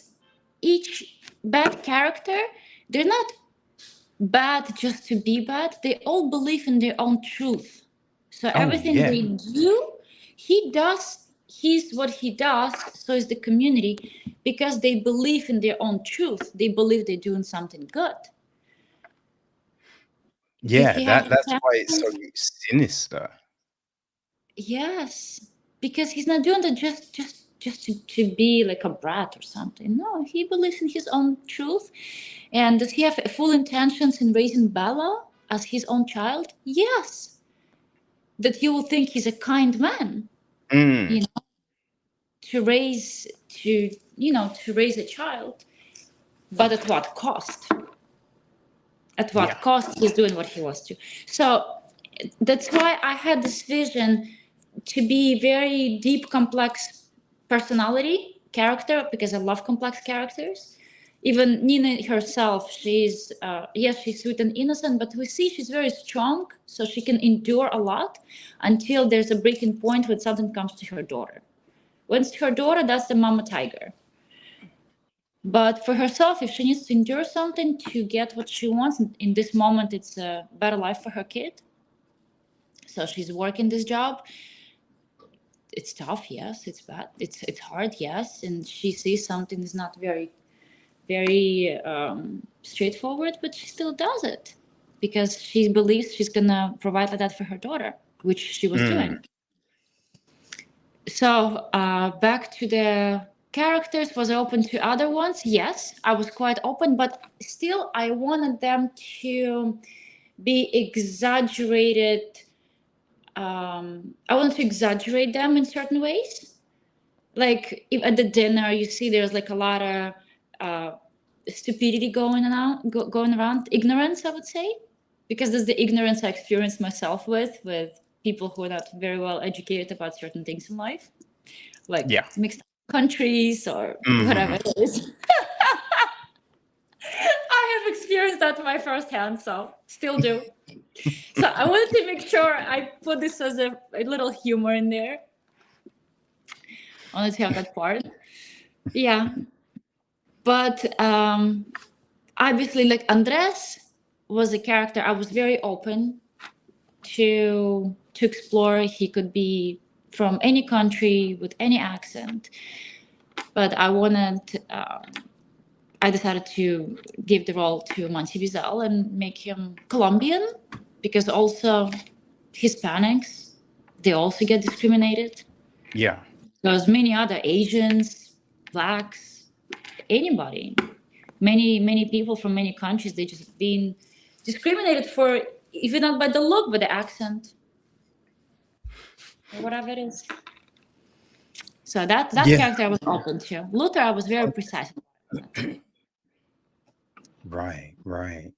each bad character, they're not bad just to be bad. They all believe in their own truth. So Oh, everything yeah. they do, he's what he does, so is the community, because they believe in their own truth. They believe they're doing something good. If Yeah, he has that's why it's so intentions, sinister. yes, because he's not doing that just to be like a brat or something. No, he believes in his own truth. And does he have full intentions in raising Bella as his own child? Yes. That you will think he's a kind man, Mm. you know, to raise a child, but at what cost? At Yeah. what cost he's doing what he wants to. So that's why I had this vision to be very deep, complex personality character, because I love complex characters. Even Nina herself, yes, she's sweet and innocent, but we see she's very strong, so she can endure a lot until there's a breaking point when something comes to her daughter. When it's her daughter, that's the mama tiger. But for herself, if she needs to endure something to get what she wants, in this moment, it's a better life for her kid. So she's working this job. It's tough, yes. It's bad. It's hard, yes. And she sees something is not very straightforward, but she still does it because she believes she's gonna provide like that for her daughter, which she was Mm. doing. So back to the characters, was I open to other ones? Yes, I was quite open, but still I wanted them to be exaggerated. I wanted to exaggerate them in certain ways. Like if at the dinner, you see there's like a lot of stupidity going around, ignorance, I would say, because there's the ignorance I experienced myself with people who are not very well educated about certain things in life, like Yeah. mixed countries or whatever Mhm. it is. I have experienced that my first hand, so still do. So I wanted to make sure I put this as a little humor in there. I wanted to have that part. Yeah. But obviously, like Andres was a character I was very open to explore. He could be from any country with any accent, but I decided to give the role to Mansi Bizal and make him Colombian, because also Hispanics, they also get discriminated. Yeah. There's many other Asians, blacks, anybody, many people from many countries, they just been discriminated for, even not by the look, but the accent or whatever it is. So that Yeah. character I was open to. Luther, I was very precise about it. Right, right.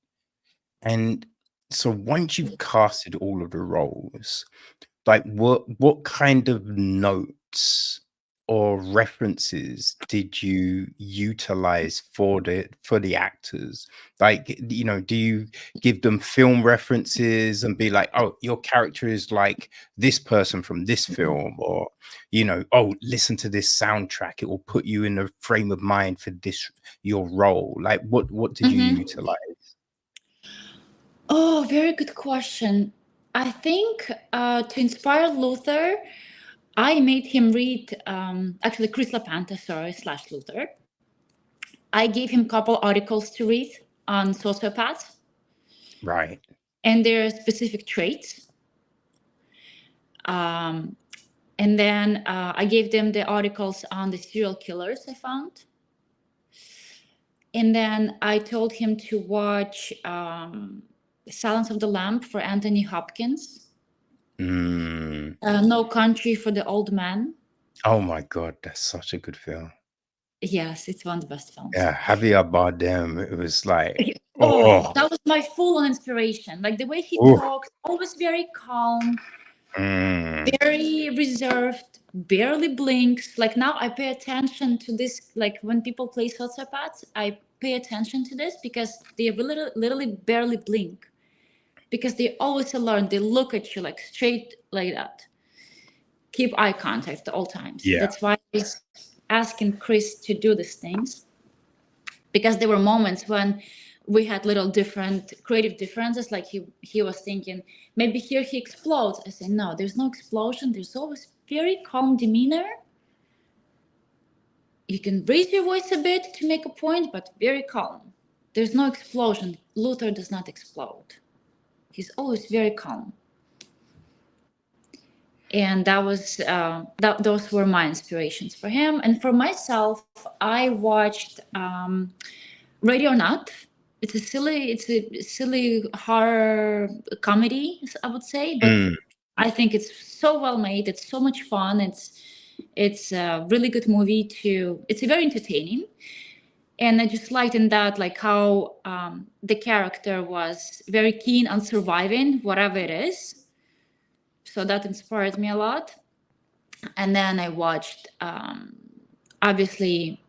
And so once you've casted all of the roles, like what kind of notes or references did you utilize for the actors? Like, do you give them film references and be like, oh, your character is like this person from this film, or oh, listen to this soundtrack, it will put you in a frame of mind for this your role. Like what did you Mhm. utilize? Oh, very good question. I think to inspire Luther, I made him read, actually Chris LaPanta, sorry, slash Luther. I gave him a couple articles to read on sociopaths Right. and their specific traits. And then I gave them the articles on the serial killers I found. And then I told him to watch Silence of the Lamb for Anthony Hopkins, No Country for the Old Man. Oh my God, that's such a good film. Yes, it's one of the best films. Yeah, Javier Bardem. It was like, Oh, that was my full inspiration. Like the way he talks, always very calm, very reserved, barely blinks. Like now I pay attention to this. Like when people play sociopaths, I pay attention to this because they literally barely blink. Because they always alert, they look at you like straight like that. Keep eye contact at all times. Yeah. That's why I was asking Chris to do these things. Because there were moments when we had little different creative differences. Like he was thinking, maybe here he explodes. I said, no, there's no explosion. There's always very calm demeanor. You can raise your voice a bit to make a point, but very calm. There's no explosion. Luther does not explode. He's always very calm. And that was those were my inspirations for him. And for myself, I watched Radio Not. It's a silly horror comedy, I would say, but I think it's so well made. It's so much fun. It's a really good movie it's very entertaining. And I just liked in that, like how the character was very keen on surviving whatever it is. So that inspired me a lot. And then I watched, obviously,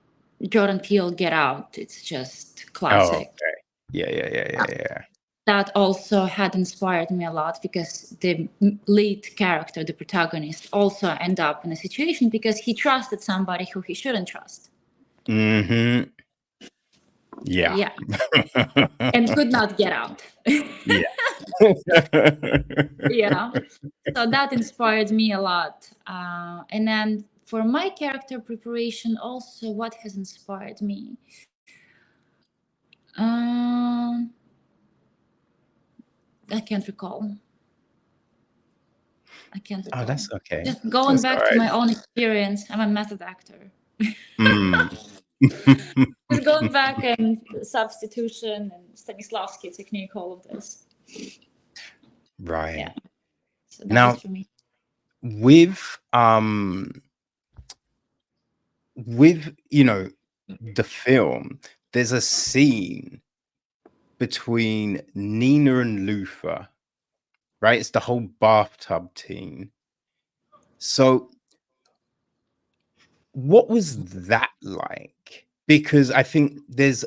Jordan Peele, Get Out. It's just classic. Oh, okay. Yeah. That also had inspired me a lot because the lead character, the protagonist, also ended up in a situation because he trusted somebody who he shouldn't trust. Mm-hmm. Yeah. And could not get out. Yeah. Yeah. So that inspired me a lot. And then for my character preparation, also, what has inspired me? I can't recall. Oh, that's okay. Just going back to my own experience. I'm a method actor. Just going back and substitution and Stanislavski technique, all of this. Right. Yeah. So that Now, was for me. With the film, there's a scene between Nina and Luther, right? It's the whole bathtub scene. So what was that like? Because I think there's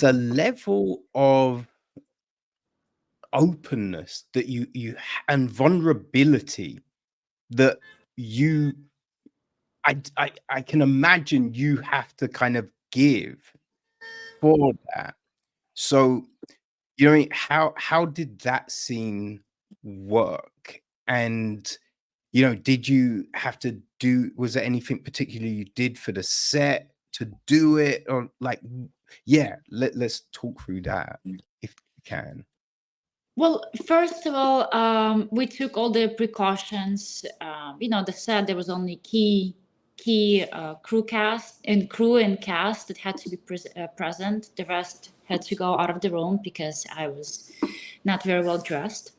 a level of openness that you and vulnerability that I can imagine you have to kind of give for that. So, you know what I mean? How did that scene work? And did you have to was there anything particular you did for the set to do it? Or like, yeah, let's talk through that if you can. Well, first of all, we took all the precautions. The set, there was only key crew and cast that had to be present. The rest had to go out of the room because I was not very well dressed.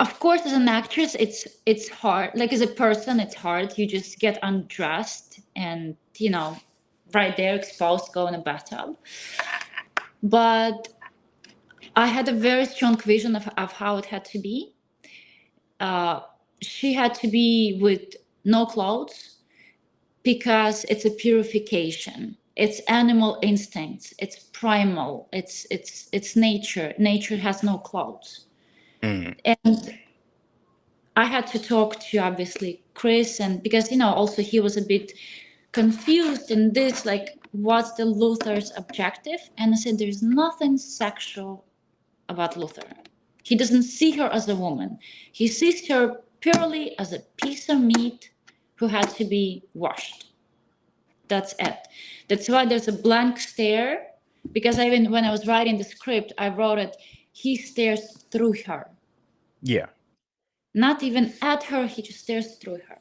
Of course, as an actress, it's hard. Like as a person, it's hard. You just get undressed and right there exposed, go in a bathtub. But I had a very strong vision of how it had to be. She had to be with no clothes because it's a purification. It's animal instincts. It's primal. It's nature. Nature has no clothes. And I had to talk to obviously Chris, and because also he was a bit confused in this, like, what's the Luther's objective? And I said, there's nothing sexual about Luther. He doesn't see her as a woman. He sees her purely as a piece of meat who had to be washed. That's it. That's why there's a blank stare, because even when I was writing the script, I wrote it, he stares through her. Yeah. Not even at her, he just stares through her.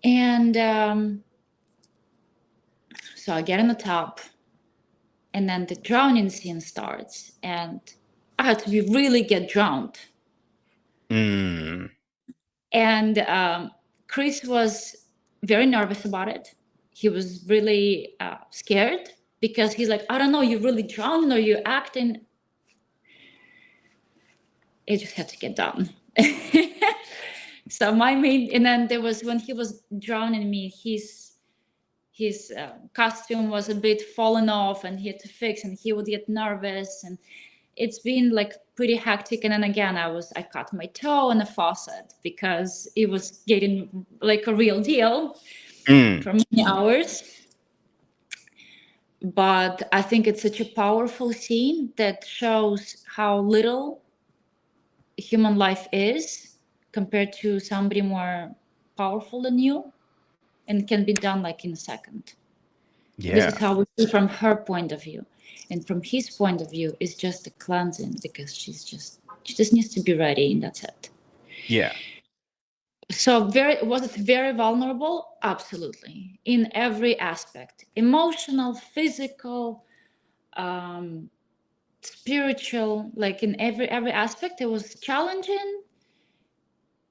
And so I get on the top, and then the drowning scene starts, and I had to really get drowned. Mm. And Chris was very nervous about it. He was really scared because he's like, I don't know, you're really drowning or you're acting. It just had to get done. So my main, and then there was, when he was drowning me, his costume was a bit fallen off and he had to fix, and he would get nervous, and it's been like pretty hectic. And then again, I cut my toe in the faucet because it was getting like a real deal for many hours. But I think it's such a powerful scene that shows how little human life is compared to somebody more powerful than you, and can be done like in a second. This is Yeah. how we see from her point of view, and from his point of view is just a cleansing, because she just needs to be ready, and that's it. Yeah. So was it very vulnerable? Absolutely, in every aspect, emotional, physical, spiritual, like in every aspect. It was challenging.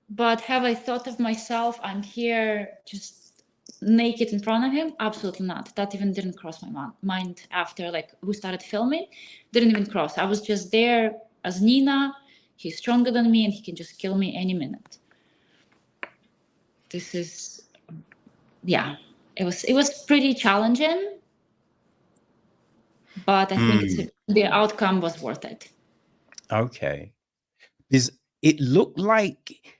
But have I thought of myself, I'm here just naked in front of him? Absolutely not. That even didn't cross my mind after like we started filming. Didn't even cross. I was just there as Nina. He's stronger than me and he can just kill me any minute. This is, yeah, it was pretty challenging, but I think the outcome was worth it. Okay. Is it looked like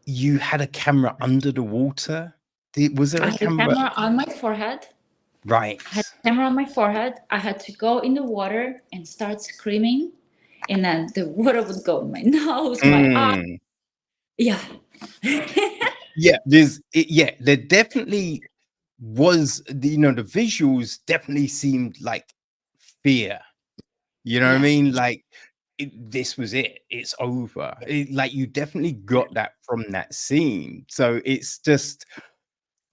you had a camera under the water? Was there I a had a camera? camera on my forehead. Right. I had a camera on my forehead. I had to go in the water and start screaming. And then the water would go in my nose, my eye. Yeah. Yeah, there definitely was the visuals definitely seemed like fear. You know what I Yes. mean? Like this was it. It's over. Like you definitely got that from that scene. So it's just,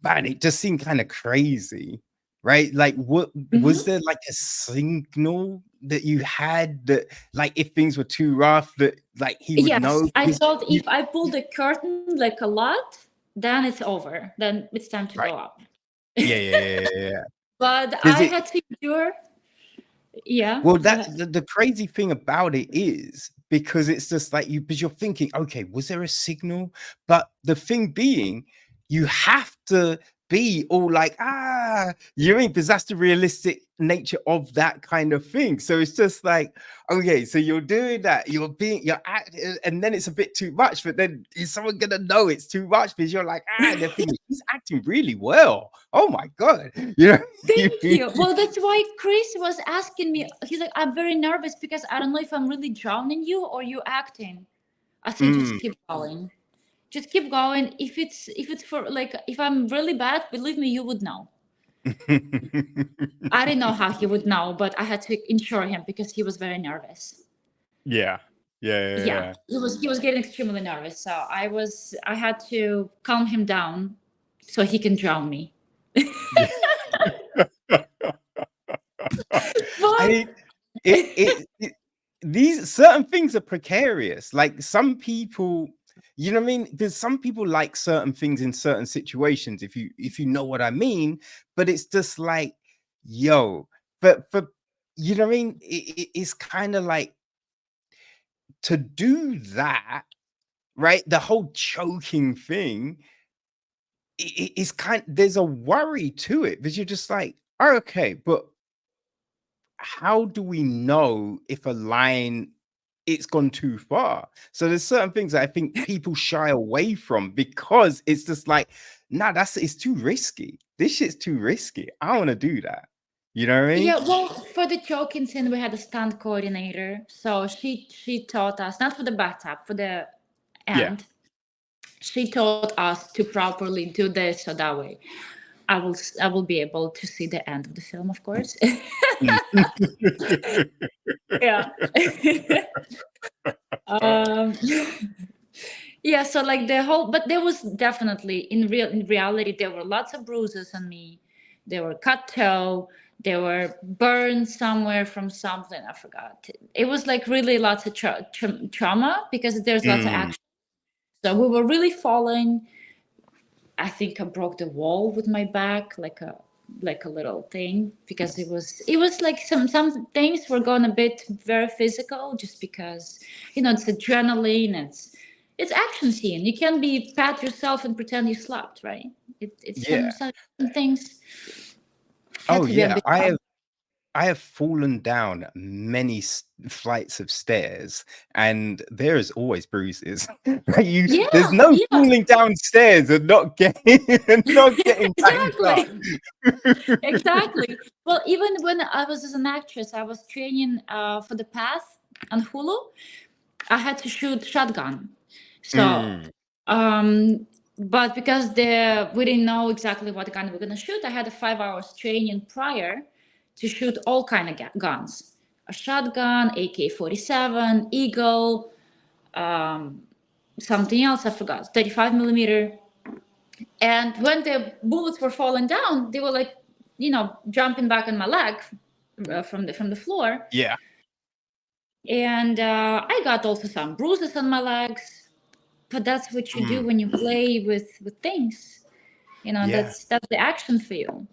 man, it just seemed kind of crazy, right? Like, what was there like a signal that you had that, like, if things were too rough, that like he would Yes. know? I Because thought if I pull the curtain like a lot, then it's over. Then it's time to right, go up. yeah. But Does I it? had to endure. Yeah. Well, Go that ahead. the crazy thing about it is because it's just like because you're thinking, okay, was there a signal? But the thing being, you have to be all like, you mean because that's the realistic nature of that kind of thing. So it's just like, okay, so you're doing that, you're acting, and then it's a bit too much. But then is someone gonna know it's too much because you're like, they're thinking he's acting really well. Oh my god, you know. Thank you. Well, that's why Chris was asking me. He's like, I'm very nervous because I don't know if I'm really drowning you or you acting. I said, just keep going. Just keep going. If it's for like, if I'm really bad, believe me, you would know. I didn't know how he would know, but I had to ensure him because he was very nervous. Yeah. Yeah, Yeah. he was getting extremely nervous. So I had to calm him down so he can drown me. Yeah. I But mean, these certain things are precarious. Like some people, you know what I mean? There's some people like certain things in certain situations, if you know what I mean. But it's just like, yo, but for you know what I mean? It's kind of like to do that, right? The whole choking thing is there's a worry to it because you're just like, okay, but how do we know if a line it's gone too far? So there's certain things that I think people shy away from because it's just like nah, it's too risky. This shit's too risky. I don't want to do that. You know what I mean? Yeah, well, for the choking scene, we had a stunt coordinator, so she taught us, not for the bathtub, for the Yeah. end. She taught us to properly do this, so that way I will be able to see the end of the film, of course. Mm. Yeah. um, yeah. So like the whole, but there was definitely in reality there were lots of bruises on me. There were cut toe. There were burns somewhere from something I forgot. It was like really lots of trauma because there's lots of Mm. action. So we were really falling. I think I broke the wall with my back, like a little thing, because it was like some things were going a bit very physical, just because it's adrenaline, it's action scene. You can't be pat yourself and pretend you slept, right? It's Yeah. some things had Oh to be a yeah. bit. I have fallen down many flights of stairs, and there is always bruises. There's Yeah, no yeah, falling downstairs and not getting and not getting banged up. exactly. Exactly. Well, even when I was as an actress, I was training for the path on Hulu. I had to shoot shotgun. So, Mm, but because we didn't know exactly what gun we're gonna shoot, I had a 5 hours training prior to shoot all kind of guns: a shotgun, AK-47, Eagle, something else I forgot, 35 millimeter. And when the bullets were falling down, they were like, jumping back on my leg from the floor. yeah, And I got also some bruises on my legs. But that's what you do mm, when you play with things. yeah. That's the action for you.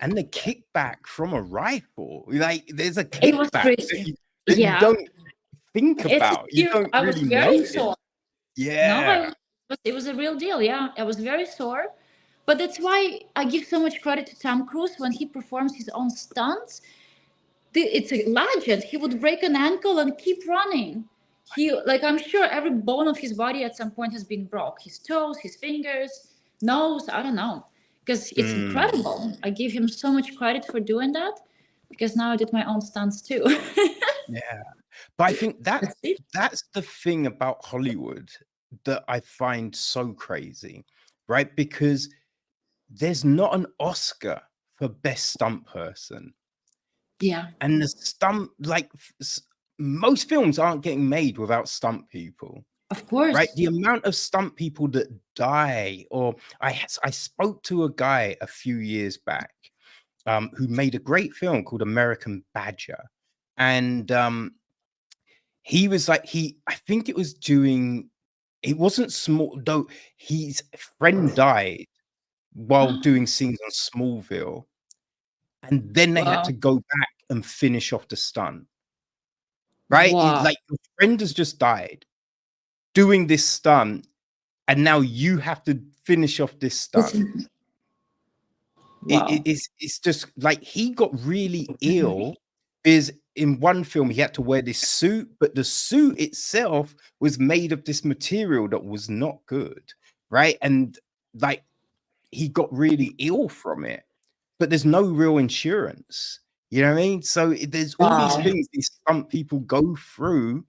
And the kickback from a rifle, like there's a It was kickback crazy. that you Yeah, don't think it's a about. You serious. don't I was really very notice. sore. No, Yeah. it was a real deal. Yeah, I was very sore. But that's why I give so much credit to Tom Cruise when he performs his own stunts. It's a legend. He would break an ankle and keep running. I'm sure every bone of his body at some point has been broke. His toes, his fingers, nose, I don't know. Because it's Mm, incredible. I give him so much credit for doing that because now I did my own stunts too. yeah. But I think That's it. that's the thing about Hollywood that I find so crazy, right? Because there's not an Oscar for best stunt person. Yeah, And the stunt, like most films aren't getting made without stunt people, of right? course. The amount of stunt people that die, or I spoke to a guy a few years back who made a great film called American Badger. And he was like, I think it was doing, it wasn't small, though his friend died while doing scenes on Smallville. And then they had Wow. to go back and finish off the stunt, right? Wow. Like your friend has just died doing this stunt, and now you have to finish off this stunt. It's- Wow. It's just like he got really ill because in one film he had to wear this suit, but the suit itself was made of this material that was not good, right? And like he got really ill from it, but there's no real insurance. You know what I mean? So there's all these Wow. things these stunt people go through.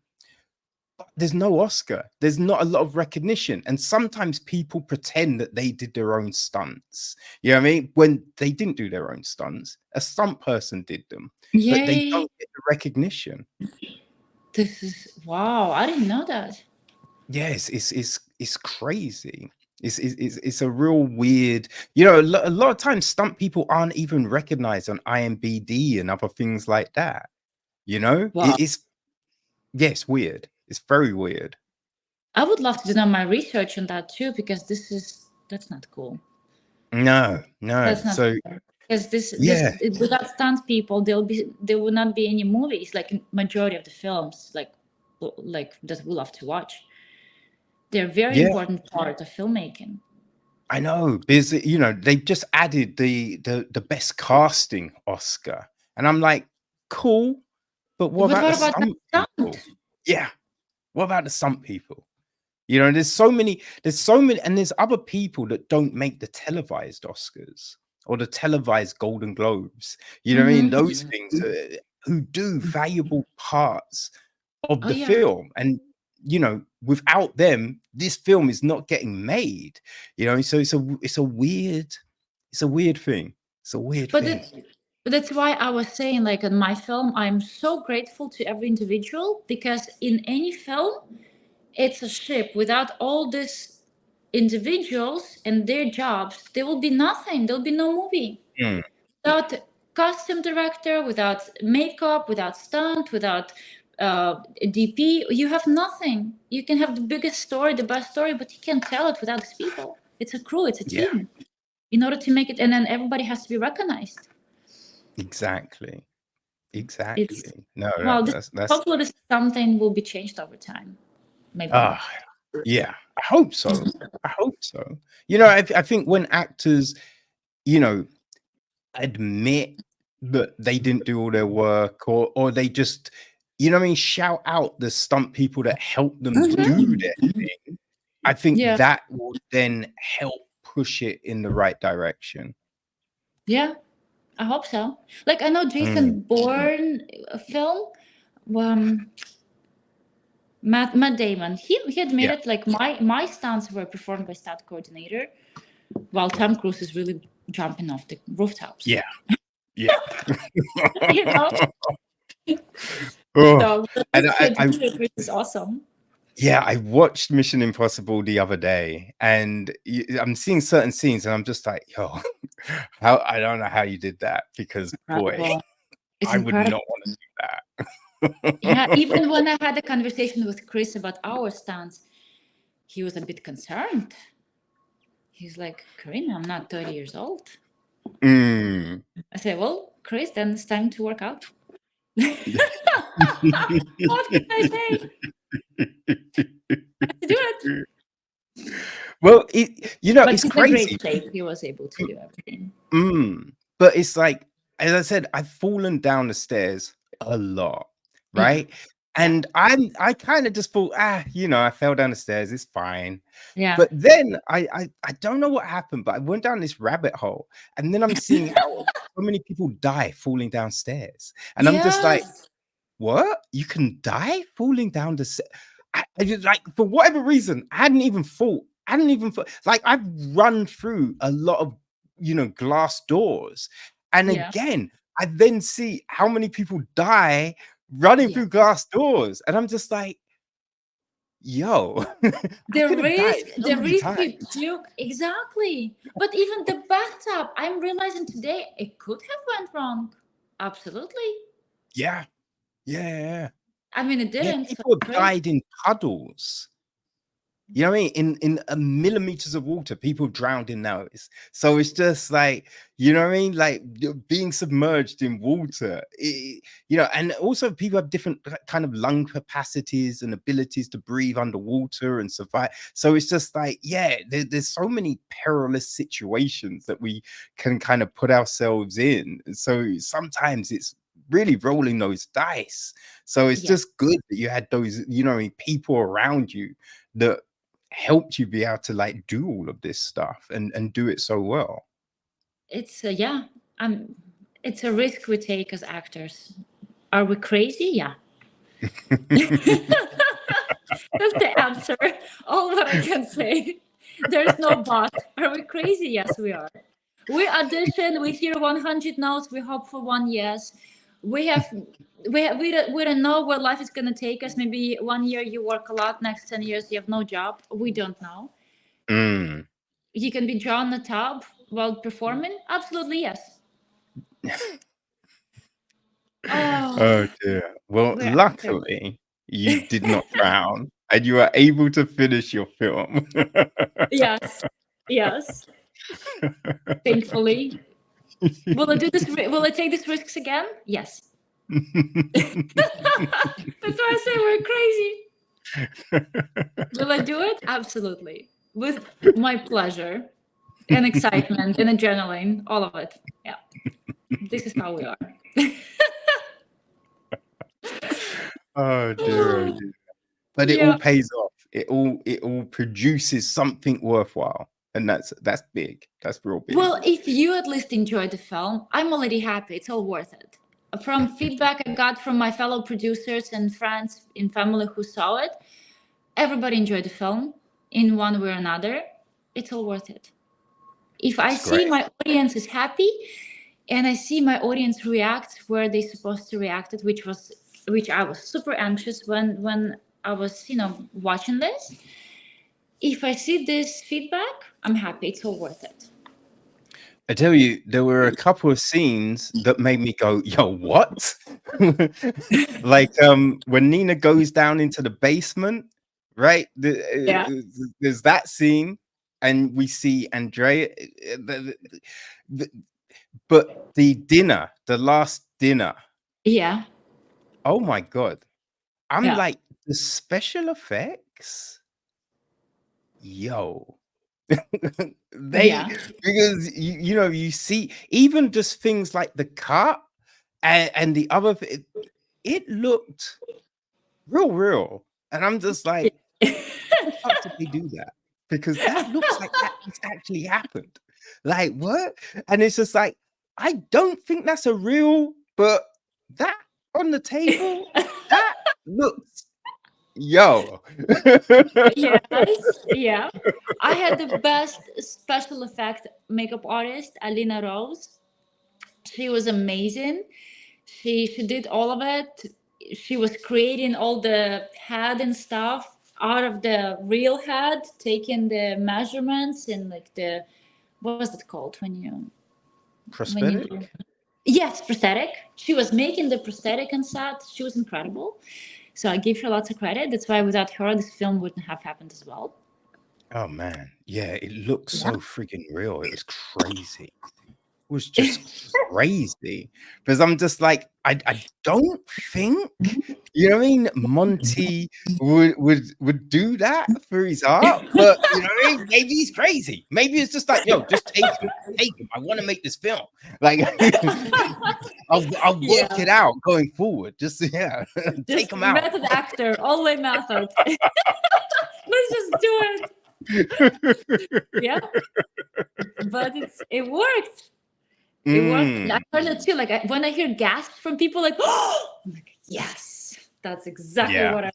But there's no Oscar. There's not a lot of recognition. And sometimes people pretend that they did their own stunts. You know what I mean? When they didn't do their own stunts, a stunt person did them, but they Yay. don't get the recognition. This is wow. I didn't know that. Yes, it's crazy. It's a real weird, you know, a lot of times stunt people aren't even recognized on IMBD and other things like that. You know, Wow. it's yes, weird. It's very weird. I would love to do my research on that too because that's not cool. No, no. That's not So fair. Because yeah, without stunt people, there will not be any movies. Like majority of the films, like that we love to watch. They're a very yeah. important part of filmmaking. I know, because you know they've just added the best casting Oscar, and I'm like, cool, but what But about the what about the stunt people? stunt? Yeah, what about the stunt people? You know, there's so many, and there's other people that don't make the televised Oscars or the televised Golden Globes. You know what I mean? Those things who do valuable parts of Oh the yeah. film, and you know, without them, this film is not getting made. You know, so it's a weird, it's a weird thing. It's a weird But thing. it, that's why I was saying, like in my film, I'm so grateful to every individual, because in any film, it's a ship. Without all these individuals and their jobs, there will be nothing. There'll be no movie. Mm, Without costume director, without makeup, without stunt, without DP, you have nothing. You can have the biggest story, the best story, but you can't tell it without these people. It's a crew, it's a yeah, team. In order to make it, and then everybody has to be recognized. exactly, It's exactly. No, well, that's hopefully this something will be changed over time. Maybe not. ah, yeah. I hope so. I hope so. You know, I think when actors, you know, admit that they didn't do all their work, or they just, you know what I mean, shout out the stunt people that help them do their thing, I think Yeah, that will then help push it in the right direction. yeah, I hope so. Like I know Mm, Jason Bourne film, um, Matt Damon. He yeah, admitted like my stunts were performed by stunt coordinator, while Tom Cruise is really jumping off the rooftops. yeah, yeah. You know, Oh, so and this kid really is awesome. yeah, I watched Mission Impossible the other day, and I'm seeing certain scenes, and I'm just like, yo, how I don't know how you did that, because boy, Incredible. It's I would incredible. not want to do Yeah, that. even when I had a conversation with Chris about our stunts, he was a bit concerned. He's like, Karyna, I'm not 30 years old. Mm. I said, well, Chris, then it's time to work out. What can I say? To do it. Well, you know, But it's he's in a crazy. great shape. He was able to do everything. But it's like, as I said, I've fallen down the stairs a lot, Yeah. right? Yeah. And I kind of just thought, you know, I fell down the stairs, it's fine. Yeah. But then I don't know what happened, but I went down this rabbit hole, and then I'm seeing how so many people die falling downstairs. And I'm just like, Yes. what? You can die falling down the I just, like, for whatever reason, I hadn't even thought. I hadn't even thought. Like, I've run through a lot of, you know, glass doors, and Yeah. again, I then see how many people die running Yeah. through glass doors, and I'm just like, yo, I The could have died risk, so the many risk you times. took, exactly. But even the bathtub, I'm realizing today it could have went wrong. Absolutely. Yeah, yeah, yeah, I mean, it yeah. didn't. So People have great. died in puddles. You know what I mean? In millimeters of water, people drowned in those. So it's just like, you know what I mean? Like you're being submerged in water. You know, and also people have different kind of lung capacities and abilities to breathe underwater and survive. So it's just like, yeah, there's so many perilous situations that we can kind of put ourselves in. So sometimes it's really rolling those dice. So it's Yeah. just good that you had those, you know, what I mean, people around you that helped you be able to like do all of this stuff and do it so well. It's yeah. Um, it's a risk we take as actors. Are we crazy? Yeah. That's the answer. All what I can say. There's no but. Are we crazy? Yes, we are. We audition. We hear 100 notes. We hope for one yes. We have. We don't know where life is gonna take us. Maybe 1 year you work a lot. Next 10 years you have no job. We don't know. Mm. You can be drawn in the tub while performing. Absolutely yes. Oh Oh, dear. Well, we're actors. luckily you did not drown and you are able to finish your film. Yes. Yes. Thankfully. Will I do this? Will I take these risks again? Yes. That's why I say we're crazy. Will I do it? Absolutely. With my pleasure and excitement and adrenaline, all of it. Yeah. This is how we are. Oh dear, oh dear. But it all Yeah. pays off. it all produces something worthwhile, and that's big. That's real big. Well, if you at least enjoy the film, I'm already happy. It's all worth it. From feedback I got from my fellow producers and friends in family who saw it, everybody enjoyed the film in one way or another. It's all worth it. If I That's see great. my audience is happy and I see my audience react where they're supposed to react it, which I was super anxious when I was, watching this. If I see this feedback, I'm happy. It's all worth it. I tell you, there were a couple of scenes that made me go, "Yo, what?" Like when Nina goes down into the basement, right? Yeah. There's that scene, and we see Andrea. The- but the dinner, the last dinner. Yeah. Oh my god! I'm Yeah. like the special effects. Yo, they Yeah. because you see even just things like the cut and the other it looked real, and I'm just like, how the fuck did they do that? Because that looks like that just actually happened. Like what? And it's just like I don't think that's a real, but that on the table that looks yo. Yes, yeah. I had the best special effect makeup artist, Alina Rose. She was amazing. She did all of it. She was creating all the head and stuff out of the real head, taking the measurements and like the what was it called when you do. Prosthetic. Yes, prosthetic. She was making the prosthetic and set. She was incredible. So I give her lots of credit. That's why without her, this film wouldn't have happened as well. Oh man, yeah, it looks Yeah. so freaking real. It was crazy. It was just crazy because I'm just like, I don't think, you know what I mean? Monty would do that for his art, but you know what I mean? Maybe he's crazy. Maybe it's just like, yo, just take him. I want to make this film. Like, I'll work Yeah. it out going forward. Just yeah, take Just him out. method actor, all way method. Let's just do it. Yeah. But it worked. It worked. And I Mm, heard it too. Like when I hear gasps from people, like, oh, I'm like, yes, that's exactly yeah. what I.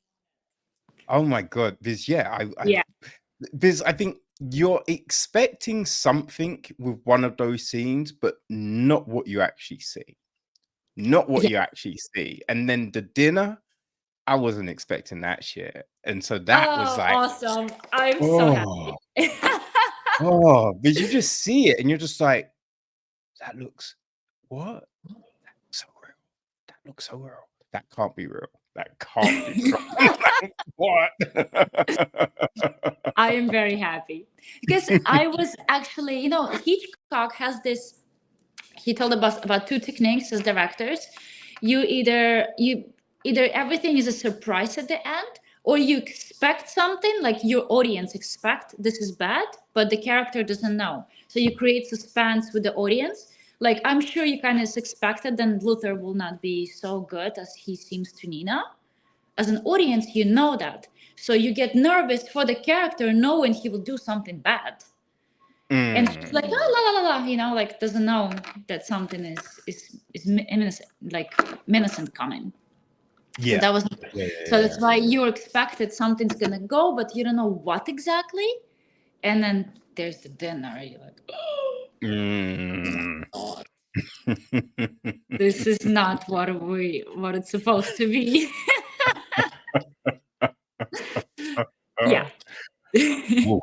Oh my god. This yeah, Yeah. Because I think you're expecting something with one of those scenes, but not what you actually see. Not what Yeah. you actually see. And then the dinner, I wasn't expecting that shit. And so that was Oh, like, awesome! I'm so oh, happy. because you just see it and you're just like, that looks what? So real. That looks so real. That can't be real. That can't be real. What? I am very happy because I was actually, Hitchcock has this. He told us about two techniques as directors. You either everything is a surprise at the end, or you expect something like your audience expect this is bad, but the character doesn't know. So you create suspense with the audience. Like I'm sure you kind of expected then Luther will not be so good as he seems to Nina. As an audience, you know that. So you get nervous for the character knowing he will do something bad. And she's like, la Mm, la la la la, like doesn't know that something is innocent, like menacing coming. So yeah. that was Yeah, so yeah, that's why you expected something's gonna go, but you don't know what exactly. And then there's the dinner. You're like, yeah. Mm. oh, this is not what it's supposed to be. Yeah. Ooh.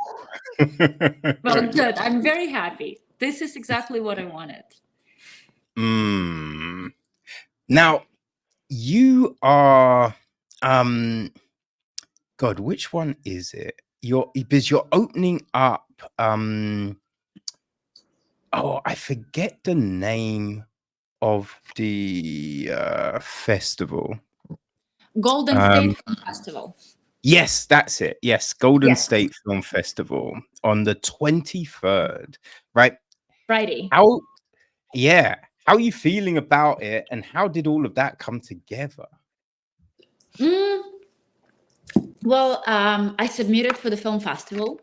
Well, good. I'm very happy. This is exactly what I wanted. Mm. Now you are God, which one is it? Because you're opening up oh, I forget the name of the festival. Golden Um State Film Festival. yes, that's it. Yes, Golden Yes. State Film Festival on the 23rd, right? Friday. How yeah, how are you feeling about it and how did all of that come together? Mm, Well, I submitted for the film festival,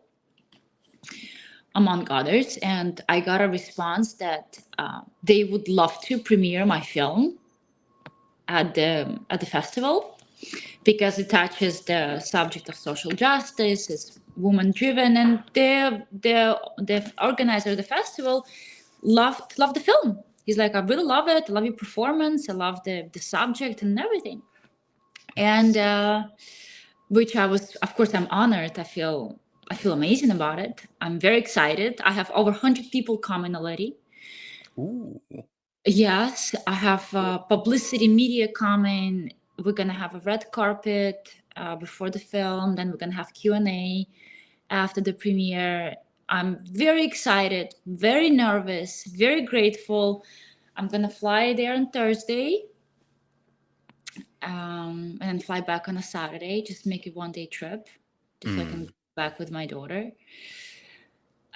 among others, and I got a response that they would love to premiere my film at the festival because it touches the subject of social justice. It's woman driven, and the organizer of the festival loved the film. He's like, I really love it. I love your performance. I love the subject and everything. And which I was, of course, I'm honored. I feel amazing about it. I'm very excited. I have over 100 people coming already. Ooh. Yes, I have publicity media coming. We're gonna have a red carpet before the film. Then we're gonna have Q&A after the premiere. I'm very excited, very nervous, very grateful. I'm gonna fly there on Thursday, and then fly back on a Saturday. Just make it 1 day trip, just so I can go back with my daughter.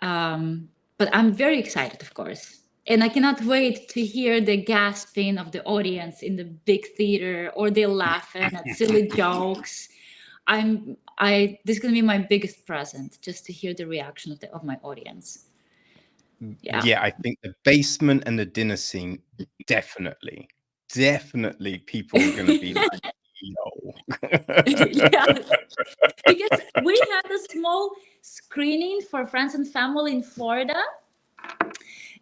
But I'm very excited, of course. And I cannot wait to hear the gasping of the audience in the big theater, or they laughing at silly jokes. This is gonna be my biggest present, just to hear the reaction of my audience. Yeah. Yeah, I think the basement and the dinner scene, definitely people are gonna be like, yo. Yeah. Because we had a small screening for friends and family in Florida,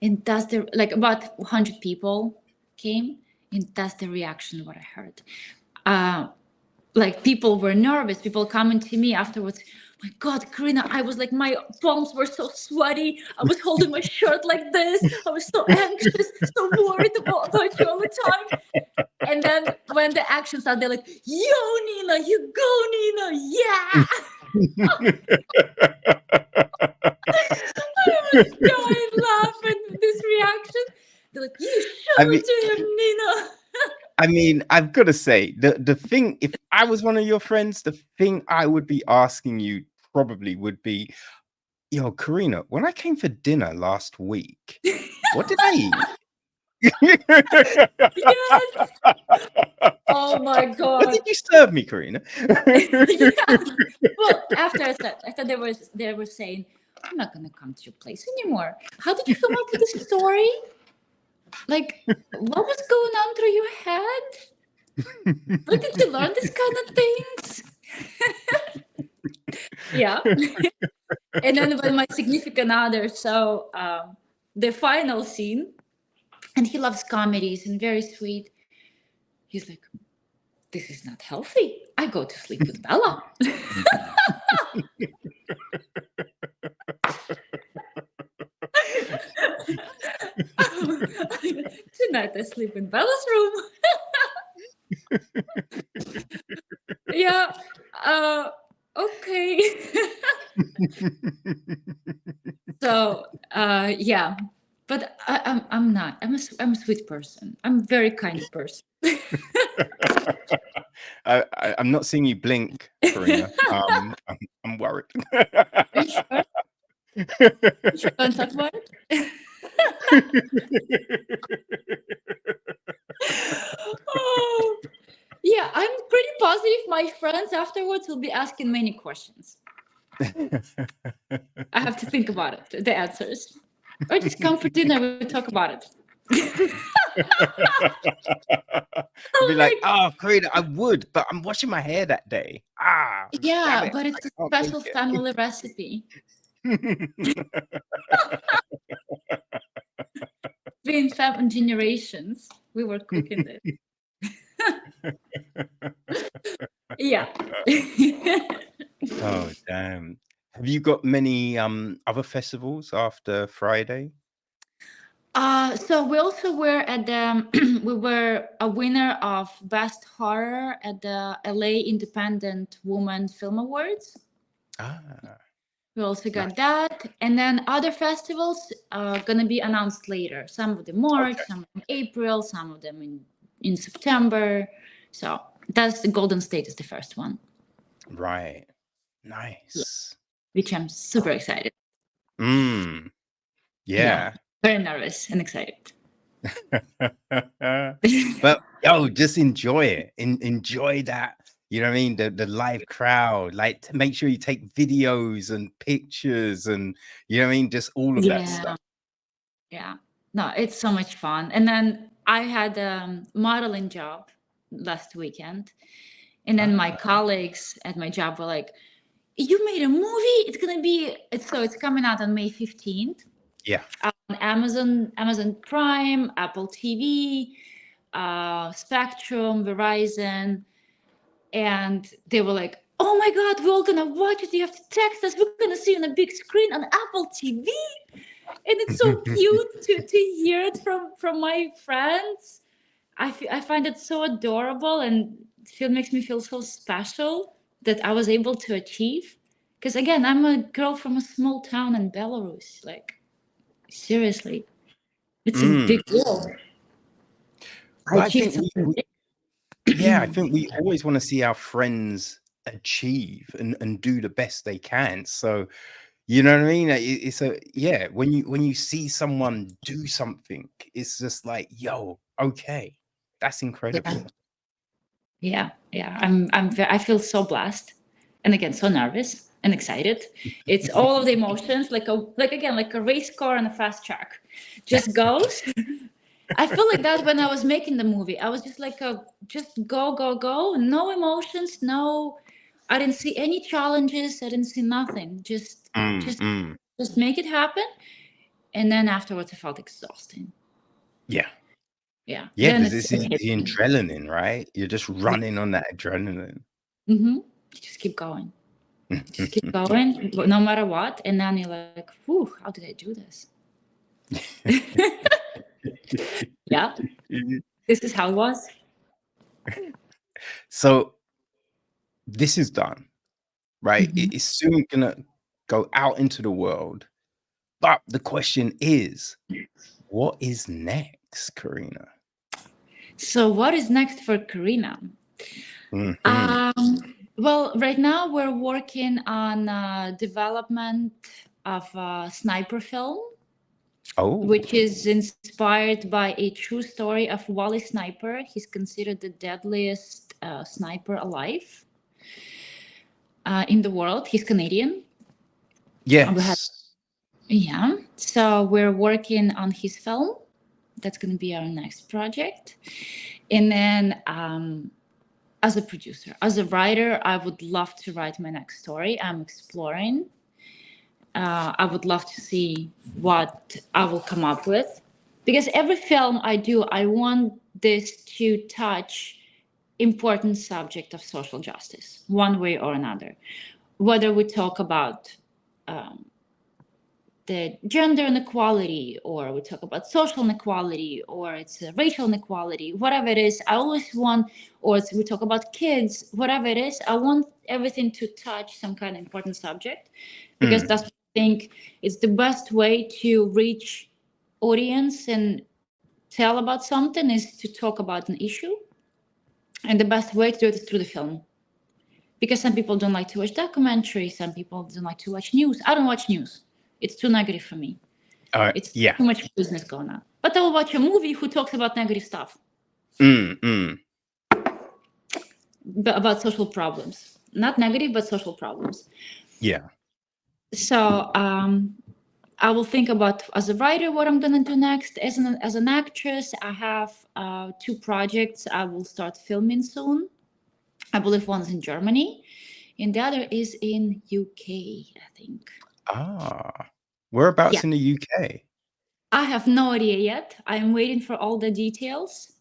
and that's the like about 100 people came, and that's the reaction what I heard. Like people were nervous, people coming to me afterwards, my god, Karyna, I was like, my palms were so sweaty, I was holding my shirt like this, I was so anxious, so worried about you all the time. And then when the action started, they're like, yo Nina, you go Nina, yeah. I was dying laughing at this reaction. They're like, you show I mean, it to him, Nina. I mean, I've got to say, the thing, if I was one of your friends, the thing I would be asking you probably would be, yo, Karyna, when I came for dinner last week, what did I eat? Yes. Oh my What god. did you serve me, Karyna? Yeah. Well, after I thought they were saying, I'm not gonna come to your place anymore. How did you come up with this story? Like, what was going on through your head? Where did you learn this kind of things? Yeah. And then when my significant other saw the final scene, and he loves comedies and very sweet, he's like, this is not healthy. I go to sleep with Bella. Tonight I sleep in Bella's room. Yeah. Okay. So yeah, but I'm not. I'm a sweet person. I'm a very kind person. I'm not seeing you blink, Karyna. I'm worried. Are you sure? You sure don't talk about it? Oh, yeah, I'm pretty positive my friends afterwards will be asking many questions. I have to think about it, the answers. Or just come for dinner, we talk about it. I'll be like, oh, Karyna, I would, but I'm washing my hair that day. Ah, damn Yeah, it, but it's I a can't special make it. family recipe. Been seven generations, we were cooking this. Yeah. Oh, damn. Have you got many other festivals after Friday? So we also were at the we were a winner of best horror at the LA Independent Woman Film Awards. Ah, We also got nice. that, and then other festivals are gonna be announced later. Some of them March, Okay. some of them April, some of them in September. So that's the Golden State is the first one, Right. Nice. which I'm super excited. Mm. Yeah, Yeah. very nervous and excited. But yo, just enjoy it. Enjoy that You know what I mean? The live crowd, like to make sure you take videos and pictures and you know what I mean? Just all of that Yeah. stuff. Yeah. No, it's so much fun. And then I had a modeling job last weekend. And then my Ah, colleagues at my job were like, you made a movie? It's coming out on May 15th yeah. on Amazon Prime, Apple TV, Spectrum, Verizon. And they were like, oh my God, we're all gonna watch it. You have to text us. We're gonna see you on a big screen on Apple TV. And it's so cute to hear it from my friends. I find it so adorable, and it makes me feel so special that I was able to achieve. Because again, I'm a girl from a small town in Belarus. Like, seriously, it's a Mm. big deal. I Well, I achieved think something big. yeah, I think we always want to see our friends achieve and do the best they can. So, you know what I mean? It's a yeah, when you see someone do something, it's just like, yo, okay, that's Yeah, incredible. yeah. I feel so blessed, and again, so nervous and excited. It's all of the emotions, like a race car on a fast track, just goes. I feel like that when I was making the movie. I was just like just go, go, go. No emotions, no. I didn't see any challenges. I didn't see nothing. Mm, mm. Just make it happen. And then afterwards, I felt exhausting. Yeah. Yeah. Yeah, Then because it's it's it hit the me. adrenaline, right? You're just Yeah. running on that adrenaline. Mm-hmm. Just keep going. Just keep going, but no matter what. And then you're like, whew, how did I do this? Yeah. This is how it was. So this is done, right? Mhm. It's soon gonna go out into the world. But the question is, what is next, Karyna? So what is next for Karyna? Mhm. Well, right now we're working on development of a sniper film, Oh, which is inspired by a true story of Wally Sniper. He's considered the deadliest sniper alive in the world. He's Canadian. We had, yes. yeah. So we're working on his film. That's going to be our next project. And then as a producer, as a writer, I would love to write my next story. I'm exploring. I would love to see what I will come up with. Because every film I do, I want this to touch important subject of social justice, one way or another. Whether we talk about the gender inequality, or we talk about social inequality, or it's racial inequality, whatever it is, I always want, or we talk about kids, whatever it is, I want everything to touch some kind of important subject, because Mm, that's what I think it's the best way to reach audience and tell about something is to talk about an issue. And the best way to do it is through the film, because some people don't like to watch documentaries, some people don't like to watch news. I don't watch news, it's too negative for me. It's yeah. too much business going on. But I will watch a movie who talks about negative stuff, Mm. about social problems. Not negative, but social problems. Yeah. So I will think about, as a writer, what I'm gonna do next. As an actress, I have two projects I will start filming soon. I believe one is in Germany, and the other is in UK, I think. Ah. Yeah, Whereabouts in the UK? I have no idea yet. I'm waiting for all the details.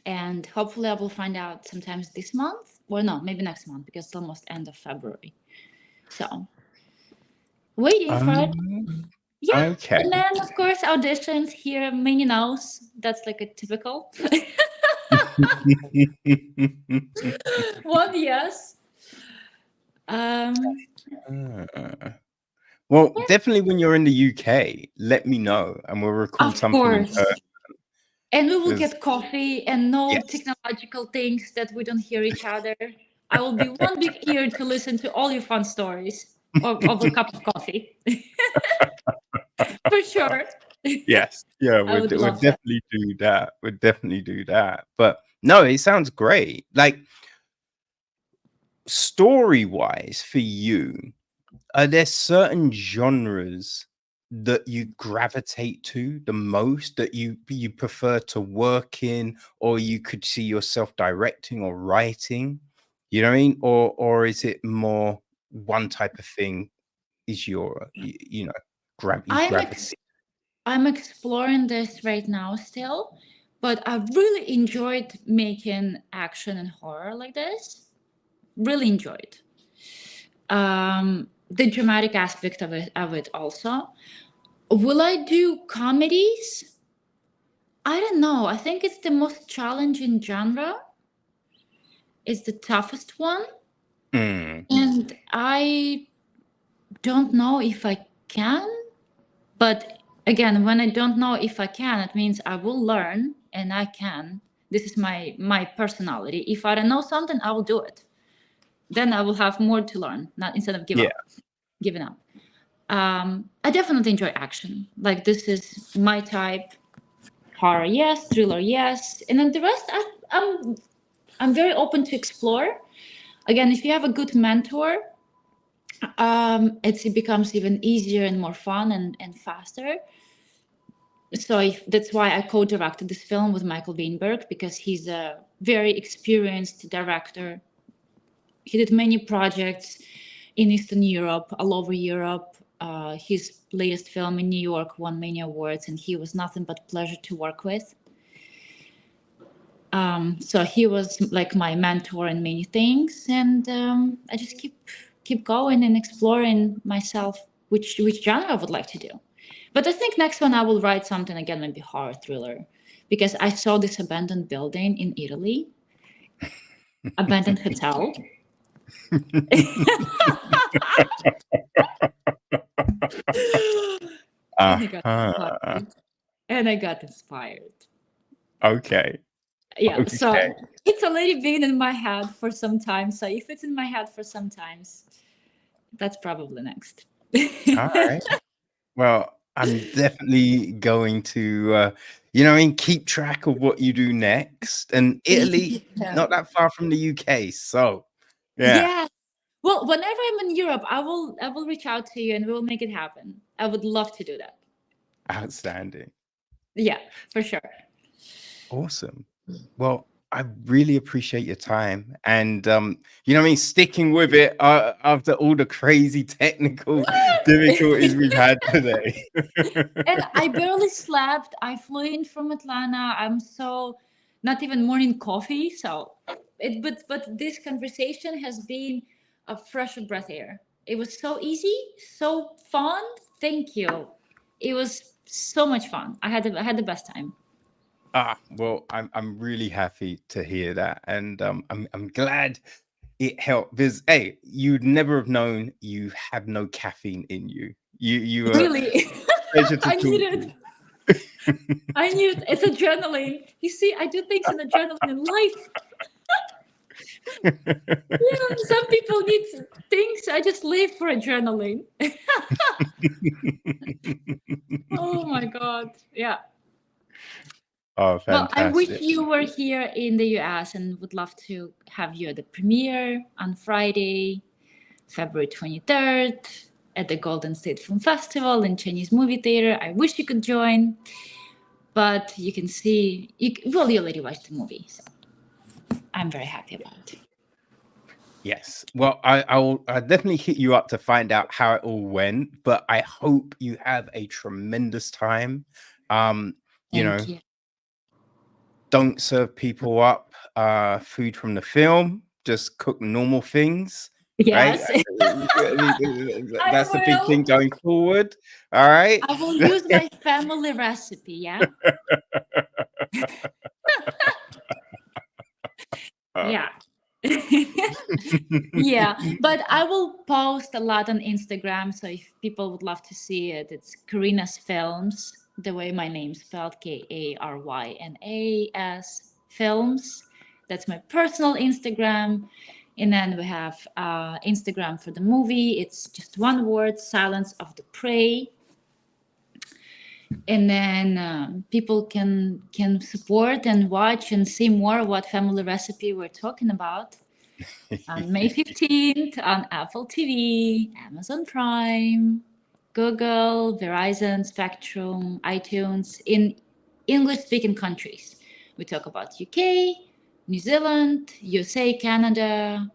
And hopefully I will find out sometimes this month, or no, maybe next month, because it's almost end of February. So waiting for it. Um, Yeah. okay. And then of course auditions here, many knows. That's like a typical one, yes. Um Uh, well, definitely when you're in the UK, let me know and we'll record of something in course. person. And we will 'Cause get coffee and no yes. technological things that we don't hear each other. I will be one big ear to listen to all your fun stories over a cup of coffee. For sure. Yes. Yeah, I would we'd love that. definitely do that. We'd definitely do that. But No, it sounds great. Like, story-wise for you, are there certain genres that you gravitate to the most, that you prefer to work in, or you could see yourself directing or writing? You know what I mean? Or is it more one type of thing is your, you know, you I'm gravitate? ex- I'm exploring this right now still, but I really enjoyed making action and horror like this. Really enjoyed the dramatic aspect of it also. Will I do comedies? I don't know. I think it's the most challenging genre. It's the toughest one, Mm, and I don't know if I can. But again, when I don't know if I can, it means I will learn and I can. This is my personality. If I don't know something, I will do it. Then I will have more to learn, not instead of yeah. giving up. I definitely enjoy action. Like this is my type. Horror, yes. Thriller, yes. And then the rest, I'm very open to explore. Again, if you have a good mentor, it becomes even easier and more fun and faster. So that's why I co-directed this film with Michael Weinberg, because he's a very experienced director. He did many projects in Eastern Europe, all over Europe. His latest film in New York won many awards, and he was nothing but pleasure to work with. So he was like my mentor in many things, and I just keep going and exploring myself, which genre I would like to do. But I think next one I will write something again, maybe horror thriller, because I saw this abandoned building in Italy, abandoned hotel, and I got Uh-huh. inspired. And I got inspired. Okay. Yeah, so Okay. it's already been in my head for some time. So if it's in my head for some times, that's probably next. All right. Well, I'm definitely going to, you know, what I mean, keep track of what you do next. And Italy, Yeah. not that far from the UK. So, yeah, Yeah. Well, whenever I'm in Europe, I will reach out to you and we will make it happen. I would love to do that. outstanding. Yeah, for sure. Awesome. Well, I really appreciate your time and, you know what I mean, sticking with it after all the crazy technical difficulties we've had today. And I barely slept. I flew in from Atlanta. I'm so not even morning coffee. So but this conversation has been a fresh of breath air. It was so easy, so fun. Thank you. It was so much fun. I had the best time. Well, I'm really happy to hear that, and I'm glad it helped because hey, you'd never have known you have no caffeine in you. You are Really, pleasure to I need talk it. to. I need it. It's adrenaline. You see, I do things in adrenaline in life. Yeah, some people need things. I just live for adrenaline. Oh my god. Yeah. Oh, Well, I wish fantastic! you were here in the US and would love to have you at the premiere on Friday, February 23rd at the Golden State Film Festival in Chinese Movie Theater. I wish you could join, but you can see, well, you already watched the movie, so I'm very happy about it. Yes. Well, I'll definitely hit you up to find out how it all went, but I hope you have a tremendous time. Um, you Thank know, you. don't serve people up food from the film. Just cook normal things, right? Yes, I That's the big thing will. going forward. All right. I will use my family recipe, yeah? Yeah. Yeah, but I will post a lot on Instagram. So if people would love to see it, it's Karyna's Films, the way my name's spelled, Karynas Films. That's my personal Instagram. And then we have Instagram for the movie. It's just one word, Silence of the Prey. and then people can support and watch and see more what family recipe we're talking about on May 15th on Apple TV, Amazon Prime, Google, Verizon, Spectrum, iTunes, in English-speaking countries. We talk about UK, New Zealand, USA, Canada,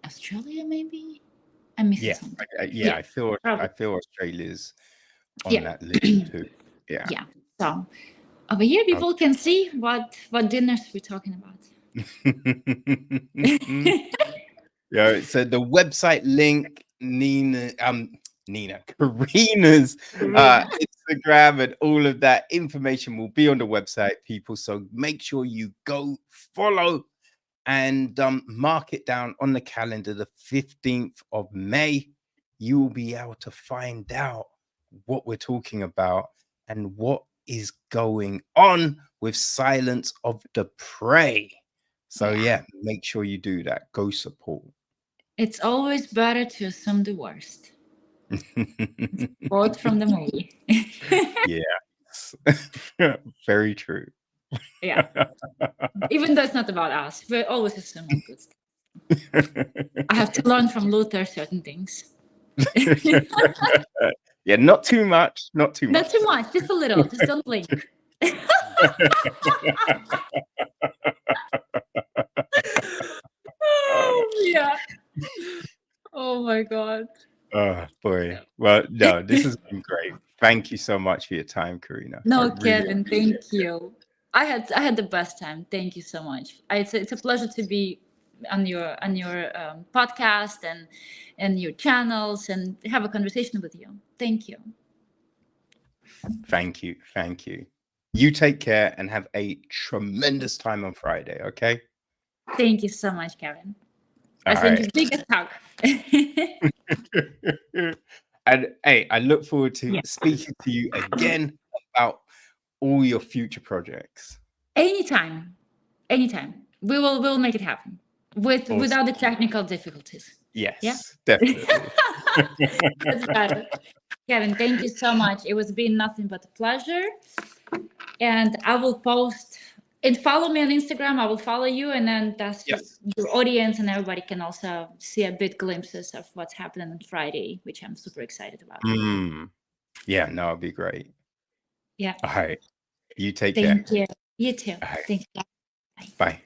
Australia, maybe. I'm missing Yeah, something. yeah. I Probably. feel Australia's on Yeah, that list too. Yeah. yeah. So over here, people can see what dinners we're talking about. Yeah. So the website link, Karina's Karina. Instagram and all of that information will be on the website, people. So make sure you go follow and mark it down on the calendar, the 15th of May. You will be able to find out what we're talking about and what is going on with Silence of the Prey. So yeah, make sure you do that. Go support. It's always better to assume the worst. Quote from the movie. Yes. Very true. Yeah. Even though it's not about us, we always assume all good stuff. I have to learn from Luther certain things. Yeah, not too much. Not too Not much. too much, just a little. Just don't blink. Oh, yeah. Oh my God. Oh boy. Well, no, this has been great. Thank you so much for your time, Karyna. I No, really Kevin, thank you. I had the best time. Thank you so much. It's a pleasure to be on your podcast and your channels and have a conversation with you. Thank you. thank you. Thank you. You take care and have a tremendous time on Friday, okay? Thank you so much, Kevin. All I send right. you biggest hug. And hey, I look forward to Yeah. speaking to you again about all your future projects. Anytime. We'll make it happen Awesome. without the technical difficulties. Yeah. Yes, definitely. That's better. Kevin, thank you so much. It was been nothing but a pleasure. And I will post and follow me on Instagram. I will follow you, and then that's Yes. your audience, and everybody can also see a bit glimpses of what's happening on Friday, which I'm super excited about. Yeah, no, it'd be great. Yeah. All right. You take care. Thank you. You too. All right. Thank you. Bye.